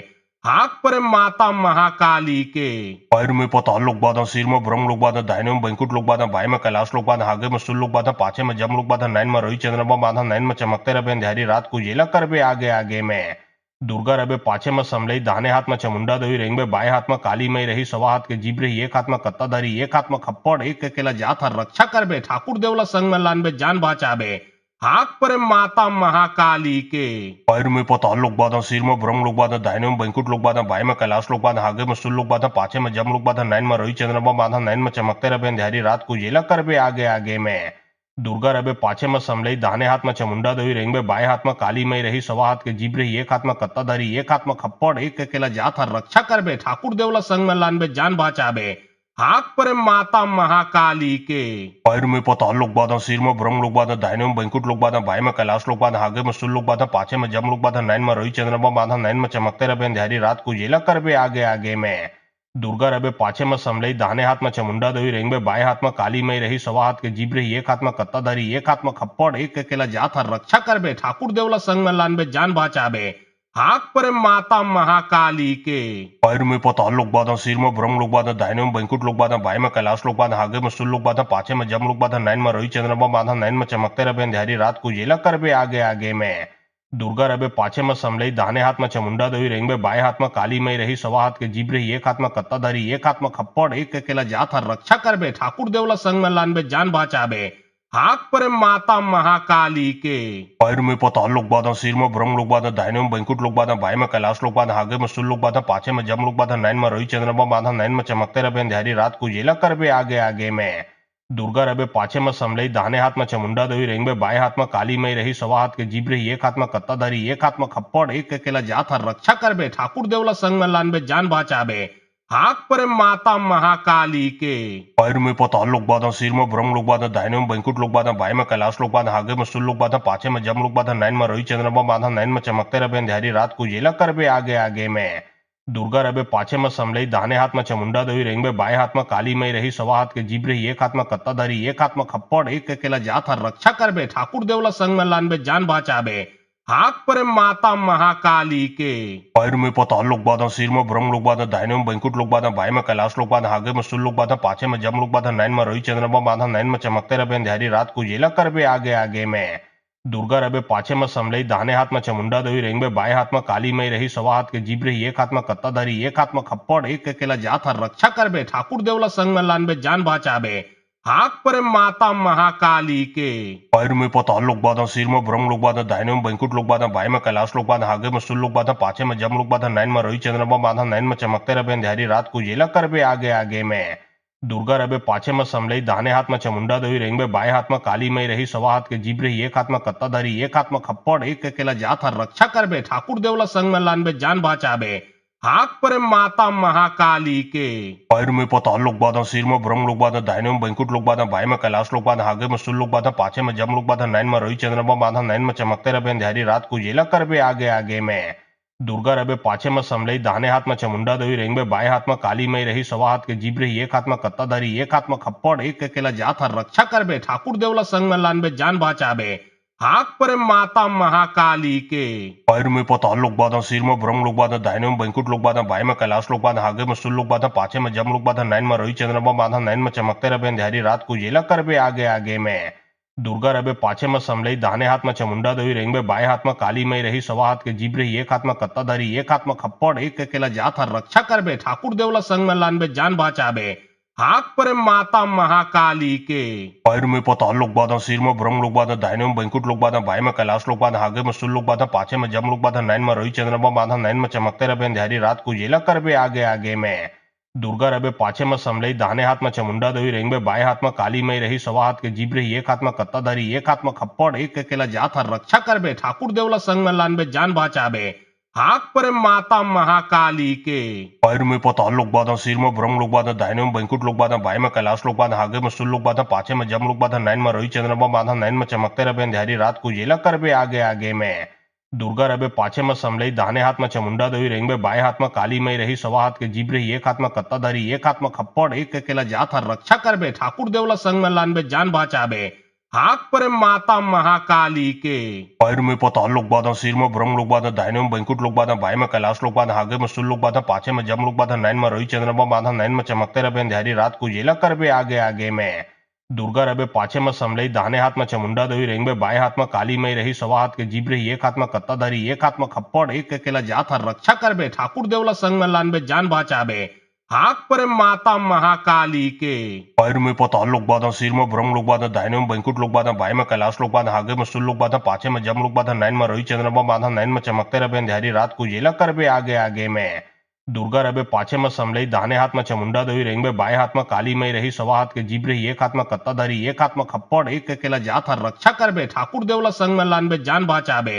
हाक परे माता महाकाली के पैर में पताल लोग बाधा सिर में ब्रह्म लोग बाधा दाहिने में बैंकुट लोग बाधा बाएं में कैलाश लोग बाधा आगे में सुल लोग बाधा पाछे में जम लोग बाधा नैन में रोही चंद्रमा बाधा नैन में चमकते रहे अंधेरी रात को जेला करबे आगे आगे में दुर्गा रबे पाछे में समलई दाहने हाथ में चामुंडा देवी रेंग में बाएं हाथ में काली मई रही सवा हाथ के जीभ रही एक हाथ में कत्ताधारी एक हाथ में खप्पड़ एक अकेला जात हर रक्षा करबे ठाकुर देवला संग में लानबे जान बचाबे हाक परे माता महाकाली के पैर में पताल लोग बाधा सिर में ब्रह्म लोग बाधा दाहिने में बैंकुट लोग बाधा बाएं में कैलाश लोग बाधा आगे में सुल लोग बाधा पाछे में जम लोग बाधा नैन में रोही चंद्रमा बाधा नैन में चमकते रहे अंधेरी रात को जेला करबे आगे आगे में दुर्गा रबे पाछे में समलई दाहने हाथ में चामुंडा देवी रेंग में बाएं हाथ में काली मई रही सवा हाथ के जीभ रही एक हाथ में कत्ताधारी एक हाथ में खप्पड़ एक अकेला जात हर रक्षा करबे ठाकुर देवला संग में लानबे जान बचाबे हाक परे माता महाकाली के पैर में पताल लोग बाधा सिर में ब्रह्म लोग बाधा दाहिने में बैंकुट लोग बाधा बाएं में कैलाश लोग बाधा आगे में सुल लोग बाधा पाछे में जम लोग बाधा नैन में रोही चंद्रमा बाधा नैन में चमकते रहे अंधेरी रात को जेला करबे आगे आगे में दुर्गा रबे पाछे में समलई दाहने हाथ में चामुंडा देवी रेंग में बाएं हाथ में काली मई रही सवा हाथ के जीभ रही एक हाथ में कत्ताधारी एक हाथ में खप्पड़ एक अकेला जात हर रक्षा करबे ठाकुर देवला संग में लानबे जान बचाबे हाक परे माता महाकाली के पैर में पताल लोग बाधा सिर में ब्रह्म लोग बाधा दाहिने में बैंकुट लोग बाधा बाएं में कैलाश लोग बाधा आगे में सुल लोग बाधा पाछे में जम लोग बाधा नैन में रोही चंद्रमा बाधा नैन में चमकते रहे अंधेरी रात को जेला करबे आगे आगे में दुर्गा रबे पाछे में समलई दाहने हाथ में चामुंडा देवी रेंग में बाएं हाथ में काली मई रही सवा हाथ के जीभ रही एक हाथ में कत्ताधारी एक हाथ में खप्पड़ एक अकेला जात हर रक्षा करबे ठाकुर देवला संग में लानबे जान बचाबे हाक परे माता महाकाली के पैर में पताल लोग बाधा सिर में ब्रह्म लोग बाधा दाहिने में बैंकुट लोग बाधा बाएं में कैलाश लोग बाधा आगे में सुल लोग बाधा पाछे में जम लोग बाधा नैन में रोही चंद्रमा बाधा नैन में चमकते रहे अंधेरी रात को जेला करबे आगे आगे में दुर्गा रबे पाछे में समलई दाहने हाथ में चामुंडा देवी रेंग में बाएं हाथ में काली मई रही सवा हाथ के जीभ रही एक हाथ में कत्ताधारी एक हाथ में खप्पड़ एक अकेला जात हर रक्षा करबे ठाकुर देवला संग में लानबे जान बचाबे हाक परे माता महाकाली के पैर में पताल लोग बाधा सिर में ब्रह्म लोग बाधा दाहिने में बैंकुट लोग बाधा बाएं में कैलाश लोग बाधा आगे में सुल लोग बाधा पाछे में जम लोग बाधा नैन में रोही चंद्रमा बाधा नैन में चमकते रहे अंधेरी रात को जेला करबे आगे आगे में दुर्गा रबे पाछे में समलई दाहने हाथ में चामुंडा देवी रेंग में बाएं हाथ में काली मई रही सवा हाथ के जीभ रही एक हाथ में कत्ताधारी एक हाथ में खप्पड़ एक अकेला जात हर रक्षा करबे ठाकुर देवला संग में लानबे जान बचाबे हाक परे माता महाकाली के पैर में पताल लोग बाधा सिर में ब्रह्म लोग बाधा दाहिने में बैंकुट लोग बाधा बाएं में कैलाश लोग बाधा आगे में सुल लोग बाधा पाछे में जम लोग बाधा नैन में रोही चंद्रमा बाधा नैन में चमकते रहे अंधेरी रात को जेला करबे आगे आगे में दुर्गा रबे पाछे में समलई दाहने हाथ में चामुंडा देवी रेंग में बाएं हाथ में काली मई रही सवा हाथ के जीभ रही एक हाथ में कत्ताधारी एक हाथ में खप्पड़ एक अकेला जात हर रक्षा करबे ठाकुर देवला संग में लानबे जान बचाबे हाक परे माता महाकाली के पैर में पताल लोग बाधा सिर में ब्रह्म लोग बाधा दाहिने में बैंकुट लोग बाधा बाएं में कैलाश लोग बाधा आगे में सुल लोग बाधा पाछे में जम लोग बाधा नैन में रोही चंद्रमा बाधा नैन में चमकते रहे अंधेरी रात को जेला करबे आगे आगे में दुर्गा रबे पाछे में समलई दाहने हाथ में चामुंडा देवी रेंग में बाएं हाथ में काली मई रही सवा हाथ के जीभ रही एक हाथ में कत्ताधारी एक हाथ में खप्पड़ एक अकेला जात हर रक्षा करबे ठाकुर देवला संग में लानबे जान बचाबे हाक परे माता महाकाली के पैर में पताल लोग बाधा सिर में ब्रह्म लोग बाधा दाहिने में बैंकुट लोग बाधा बाएं में कैलाश लोग बाधा आगे में सुल लोग बाधा पाछे में जम लोग बाधा नैन में रोही चंद्रमा बाधा नैन में चमकते रहे अंधेरी रात को जेला करबे आगे आगे में दुर्गा रबे पाछे में समलई दाहने हाथ में चामुंडा देवी रेंग में बाएं हाथ में काली मई रही सवा हाथ के जीभ रही एक हाथ में कत्ताधारी एक हाथ में खप्पड़ एक अकेला जात हर रक्षा करबे ठाकुर देवला संग में लानबे जान बचाबे हाक परे माता महाकाली के पैर में पताल लोग बाधा सिर में ब्रह्म लोग बाधा दाहिने में बैंकुट लोग बाधा बाएं में कैलाश लोग बाधा आगे में सुल लोग बाधा पाछे में जम लोग बाधा नैन में रोही चंद्रमा बाधा नैन में चमकते रहे अंधेरी रात को जेला करबे आगे आगे में दुर्गा रबे पाछे में समलई दाहने हाथ में चामुंडा देवी रेंग में बाएं हाथ में काली मई रही सवा हाथ के जीभ रही एक हाथ में कत्ताधारी एक हाथ में खप्पड़ एक अकेला जात हर रक्षा करबे ठाकुर देवला संग में लानबे जान बचाबे हाक परे माता महाकाली के पैर में पताल लोग बाधा सिर में ब्रह्म लोग बाधा दाहिने में बैंकुट लोग बाधा बाएं में कैलाश लोग बाधा आगे में सुल लोग बाधा पाछे में जम लोग बाधा नैन में रोही चंद्रमा बाधा नैन में चमकते रहे अंधेरी रात को जेला करबे आगे आगे में दुर्गा रबे पाछे में समलई दाहने हाथ में चामुंडा देवी रेंग में बाएं हाथ में काली मई रही सवा हाथ के जीभ रही एक हाथ में कत्ताधारी एक हाथ में खप्पड़ एक अकेला जात हर रक्षा करबे ठाकुर देवला संग में लानबे जान बचाबे हाक परे माता महाकाली के पैर में पताल लोग बाधा सिर में ब्रह्म लोग बाधा दाहिने में बैंकुट लोग बाधा बाएं में कैलाश लोग बाधा आगे में सुल लोग बाधा पाछे में जम लोग बाधा नैन में रोही चंद्रमा बाधा नैन में चमकते रहे अंधेरी रात को जेला करबे आगे आगे में दुर्गा रबे पाछे में समलई दाहने हाथ में चामुंडा देवी रेंग में बाएं हाथ में काली मई रही सवा हाथ के जीभ रही एक हाथ में कत्ताधारी एक हाथ में खप्पड़ एक अकेला जात हर रक्षा करबे ठाकुर देवला संग में लानबे जान बचाबे हाक परे माता महाकाली के पैर में पताल लोग बाधा सिर में ब्रह्म लोग बाधा दाहिने में बैंकुट लोग बाधा बाएं में कैलाश लोग बाधा आगे में सुल लोग बाधा पाछे में जम लोग बाधा नैन में रोही चंद्रमा बाधा नैन में चमकते रहे अंधेरी रात को जेला करबे आगे आगे में दुर्गा रबे पाछे में समलई दाहने हाथ में चामुंडा देवी रेंग में बाएं हाथ में काली मई रही सवा हाथ के जीभ रही एक हाथ में कत्ताधारी एक हाथ में खप्पड़ एक अकेला जात हर रक्षा करबे ठाकुर देवला संग में लानबे जान बचाबे हाक परे माता महाकाली के पैर में पताल लोग बाधा सिर में ब्रह्म लोग बाधा दाहिने में बैंकुट लोग बाधा बाएं में कैलाश लोग बाधा आगे में सुल लोग बाधा पाछे में जम लोग बाधा नैन में रोही चंद्रमा बाधा नैन में चमकते रहे अंधेरी रात को जेला करबे आगे आगे में दुर्गा रबे पाछे में समलई दाहने हाथ में चामुंडा देवी रेंग में बाएं हाथ में काली मई रही सवा हाथ के जीभ रही एक हाथ में कत्ताधारी एक हाथ में खप्पड़ एक अकेला जात हर रक्षा करबे ठाकुर देवला संग में लानबे जान बचाबे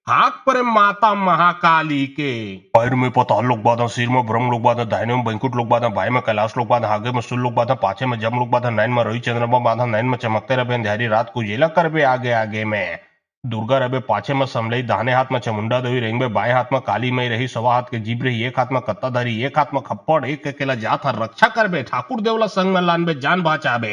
हाक परे माता महाकाली के पैर में पताल लोग बाधा सिर में ब्रह्म लोग बाधा दाहिने में बैंकुट लोग बाधा बाएं में कैलाश लोग बाधा आगे में सुल लोग बाधा पाछे में जम लोग बाधा नैन में रोही चंद्रमा बाधा नैन में चमकते रहे अंधेरी रात को जेला करबे आगे आगे में दुर्गा रबे पाछे में समलई दाहने हाथ में चामुंडा देवी रेंग में बाएं हाथ में काली मई रही सवा हाथ के जीभ रही एक हाथ में कत्ताधारी एक हाथ में खप्पड़ एक अकेला जात हर रक्षा करबे ठाकुर देवला संग में लानबे जान बचाबे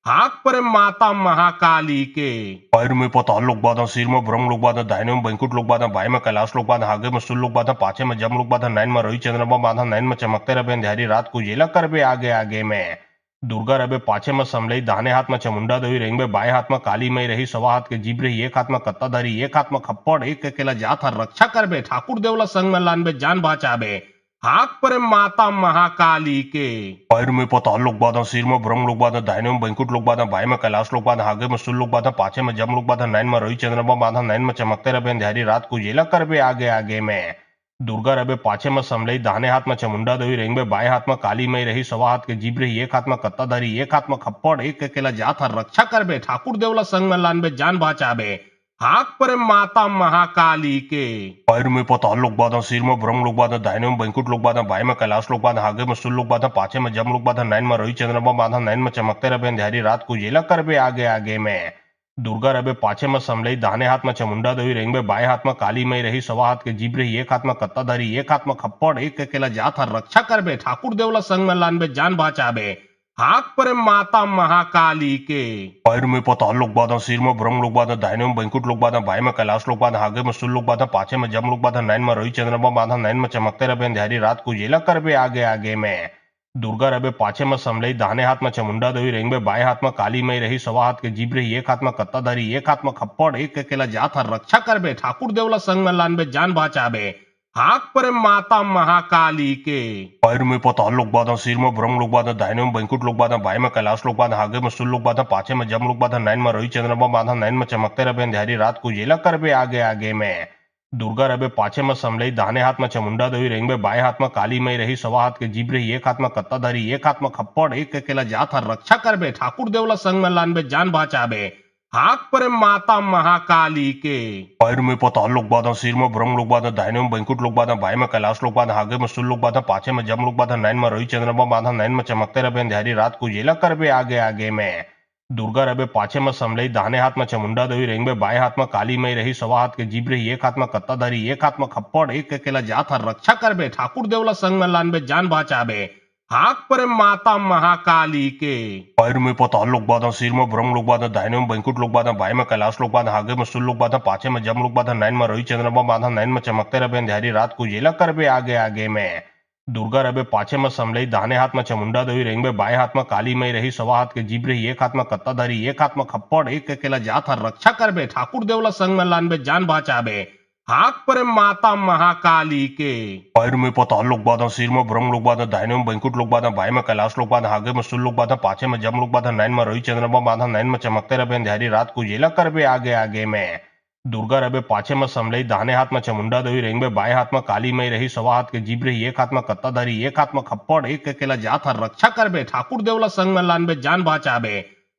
हाक परे माता महाकाली के पैर में पताल लोग बाधा सिर में ब्रह्म लोग बाधा दाहिने में बैंकुट लोग बाधा बाएं में कैलाश लोग बाधा आगे में सुल लोग बाधा पाछे में जम लोग बाधा नैन में रोही चंद्रमा बाधा नैन में चमकते रहे अंधेरी रात को जेला करबे आगे आगे में दुर्गा रबे पाछे में समलई दाहने हाथ में चामुंडा देवी रेंग में बाएं हाथ में काली मई रही सवा हाथ के जीभ रही एक हाथ में कत्ताधारी एक हाथ में खप्पड़ एक अकेला जात हर रक्षा करबे ठाकुर देवला संग में लानबे जान बचाबे हाक परे माता महाकाली के पैर में पताल लोग बाधा सिर में ब्रह्म लोग बाधा दाहिने में बैंकुट लोग बाधा बाएं में कैलाश लोग बाधा आगे में सुल लोग बाधा पाछे में जम लोग बाधा नैन में रोही चंद्रमा बाधा नैन में चमकते रहे अंधेरी रात को जेला करबे आगे आगे में दुर्गा रबे पाछे में समलई दाहने हाथ में चामुंडा देवी रेंग में बाएं हाथ में काली मई रही सवा हाथ के जीभ रही एक हाथ में कत्ताधारी एक हाथ में खप्पड़ एक अकेला जात हर रक्षा करबे ठाकुर देवला संग में लानबे जान बचाबे हाक परे माता महाकाली के पैर में पताल लोग बाधा सिर में ब्रह्म लोग बाधा दाहिने में बैंकुट लोग बाधा बाएं में कैलाश लोग बाधा आगे में सुल लोग बाधा पाछे में जम लोग बाधा नैन में रोही चंद्रमा बाधा नैन में चमकते रहे अंधेरी रात को जेला करबे आगे आगे में दुर्गा रबे पाछे में समलई दाहने हाथ में चामुंडा देवी रेंग में बाएं हाथ में काली मई रही सवा हाथ के जीभ रही एक हाथ में कत्ताधारी एक हाथ में खप्पड़ एक अकेला जात हर रक्षा करबे ठाकुर देवला संग में लानबे जान बचाबे हाक परे माता महाकाली के पैर में पताल लोग बाधा सिर में ब्रह्म लोग बाधा दाहिने में बैंकुट लोग बाधा बाएं में कैलाश लोग बाधा आगे में सुल लोग बाधा पाछे में जम लोग बाधा नैन में रोही चंद्रमा बाधा नैन में चमकते रहे अंधेरी रात को जेला करबे आगे आगे में दुर्गा रबे पाछे में समलई दाहने हाथ में चामुंडा देवी रेंग में बाएं हाथ में काली मई रही सवा हाथ के जीभ रही एक हाथ में कत्ताधारी एक हाथ में खप्पड़ एक अकेला जात हर रक्षा करबे ठाकुर देवला संग में लानबे जान बचाबे हाक परे माता महाकाली के पैर में पताल लोग बाधा सिर में ब्रह्म लोग बाधा दाहिने में बैंकुट लोग बाधा बाएं में कैलाश लोग बाधा आगे में सुल लोग बाधा पाछे में जम लोग बाधा नैन में रोही चंद्रमा बाधा नैन में चमकते रहे अंधेरी रात को जेला करबे आगे आगे में दुर्गा रबे पाछे में समलई, दाहिने हाथ में चामुंडा देवी, रेंग में बाएं हाथ में काली मई रही, सवा हाथ के जीभ रही, एक हाथ में कत्ता धरी, एक हाथ में खप्पड़, एक अकेला जात हर रक्षा करबे, ठाकुर देवला संग में लानबे, जान बचाबे, हाक परे माता महाकाली के। पैर में पताल लोग बाधा, सिर में ब्रह्म लोग बाधा, दाहिने में बैंकुट लोग बाधा, बाएं में कैलाश लोग बाधा, आगे में सूर्य लोग बाधा, पाछे में जम लोग बाधा, नैन में रोही चंद्रमा बाधा, नैन में चमकते रहे अंधेरी रात को जेला करबे आगे आगे में। दुर्गा रबे पाछे में समलई, दाहिने हाथ में चामुंडा देवी, रेंग में बाएं हाथ में काली मई रही, सवा हाथ के जीभ रही, एक हाथ में कत्ता धरी, एक हाथ में खप्पड़, एक अकेला जात हर रक्षा करबे, ठाकुर देवला संग में लानबे, जान बचाबे, हाक परे माता महाकाली के। पैर में पताल लोग बाधा, सिर में ब्रह्म लोग बाधा, दाहिने में बैंकुट लोग बाधा, बाएं में कैलाश लोग बाधा, आगे में सूर्य लोग बाधा, पाछे में जम लोग बाधा, नैन में रोही चंद्रमा बाधा, नैन में चमकते रहे अंधेरी रात को जेला करबे आगे आगे में। दुर्गा रबे पाछे में समलई, दाहिने हाथ में चामुंडा देवी, रेंग में बाएं हाथ में काली मई रही, सवा हाथ के जीभ रही, एक हाथ में कत्ता धरी, एक हाथ में खप्पड़, एक अकेला जात हर रक्षा करबे, ठाकुर देवला संग में लानबे, जान बचाबे, हाक परे माता महाकाली के। पैर में पताल लोग बाधा, सिर में ब्रह्म लोग बाधा, दाहिने में बैंकुट लोग बाधा, बाएं में कैलाश लोग बाधा, आगे में सूर्य लोग बाधा, पाछे में जम लोग बाधा, नैन में रोही चंद्रमा बाधा, नैन में चमकते रहे अंधेरी रात को जेला करबे आगे आगे में। दुर्गा रबे पाछे में समलई, दाहिने हाथ में चामुंडा देवी, रेंग में बाएं हाथ में काली मई रही, सवा हाथ के जीभ रही, एक हाथ में कत्ता धरी, एक हाथ में खप्पड़, एक अकेला जात हर रक्षा करबे, ठाकुर देवला संग में लानबे, जान बचाबे,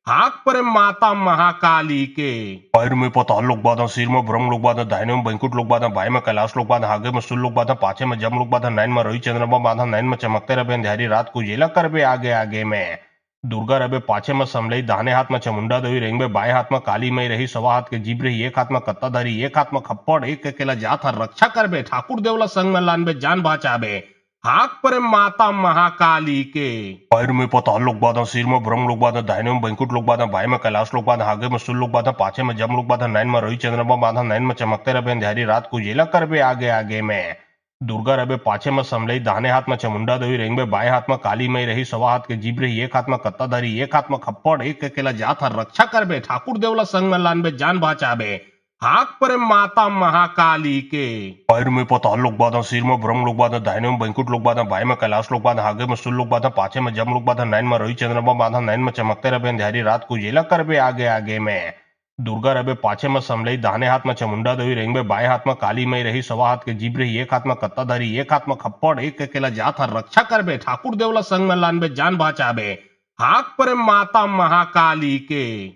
हाक परे माता महाकाली के। पैर में पताल लोग बाधा, सिर में ब्रह्म लोग बाधा, दाहिने में बैंकुट लोग बाधा, बाएं में कैलाश लोग बाधा, आगे में सूर्य लोग बाधा, पाछे में जम लोग बाधा, नैन में रोही चंद्रमा बाधा, नैन में चमकते रहे अंधेरी रात को जेला करबे आगे आगे में। दुर्गा रबे पाछे में समलई, दाहिने हाथ में चामुंडा देवी, रेंग में बाएं हाथ में काली मई रही, सवा हाथ के जीभ रही, एक हाथ में कत्ता धरी, एक हाथ में खप्पड़, एक अकेला जात हर रक्षा करबे, ठाकुर देवला संग में लानबे, जान बचाबे, हाक परे माता महाकाली के। पैर में पताल लोग बाधा, सिर में ब्रह्म लोग बाधा, दाहिने में बैंकुट लोग बाधा, बाएं में कैलाश लोग बाधा, आगे में सूर्य लोग बाधा, पाछे में जम लोग बाधा, नैन में रोही चंद्रमा बाधा, नैन में चमकते रहे अंधेरी रात को जेला करबे आगे आगे में। दुर्गा रबे पाछे में समलई, दाहिने हाथ में चामुंडा देवी, रेंग में बाएं हाथ में काली मई रही, सवा हाथ के जीभ रही, एक हाथ में कत्ता धरी, एक हाथ में खप्पड़, एक अकेला जात हर रक्षा करबे, ठाकुर देवला संग में लानबे, जान बचाबे, हाक परे माता महाकाली के। पैर में पताल लोग बाधा, सिर में ब्रह्म लोग बाधा, दाहिने में बैंकुट लोग बाधा, बाएं में कैलाश लोग बाधा, आगे में सूर्य लोग बाधा, पाछे में जम लोग बाधा, नैन में रोही चंद्रमा बाधा, नैन में चमकते रहे अंधेरी रात को जेला करबे आगे आगे में। दुर्गा रबे पाछे में समलई, दाहिने हाथ में चामुंडा देवी, रेंग में बाएं हाथ में काली मई रही, सवा हाथ के जीभ रही, एक हाथ में कत्ता धरी, एक हाथ में खप्पड़, एक अकेला जात हर रक्षा करबे, ठाकुर देवला संग में लानबे, जान बचाबे, हाक परे माता महाकाली के।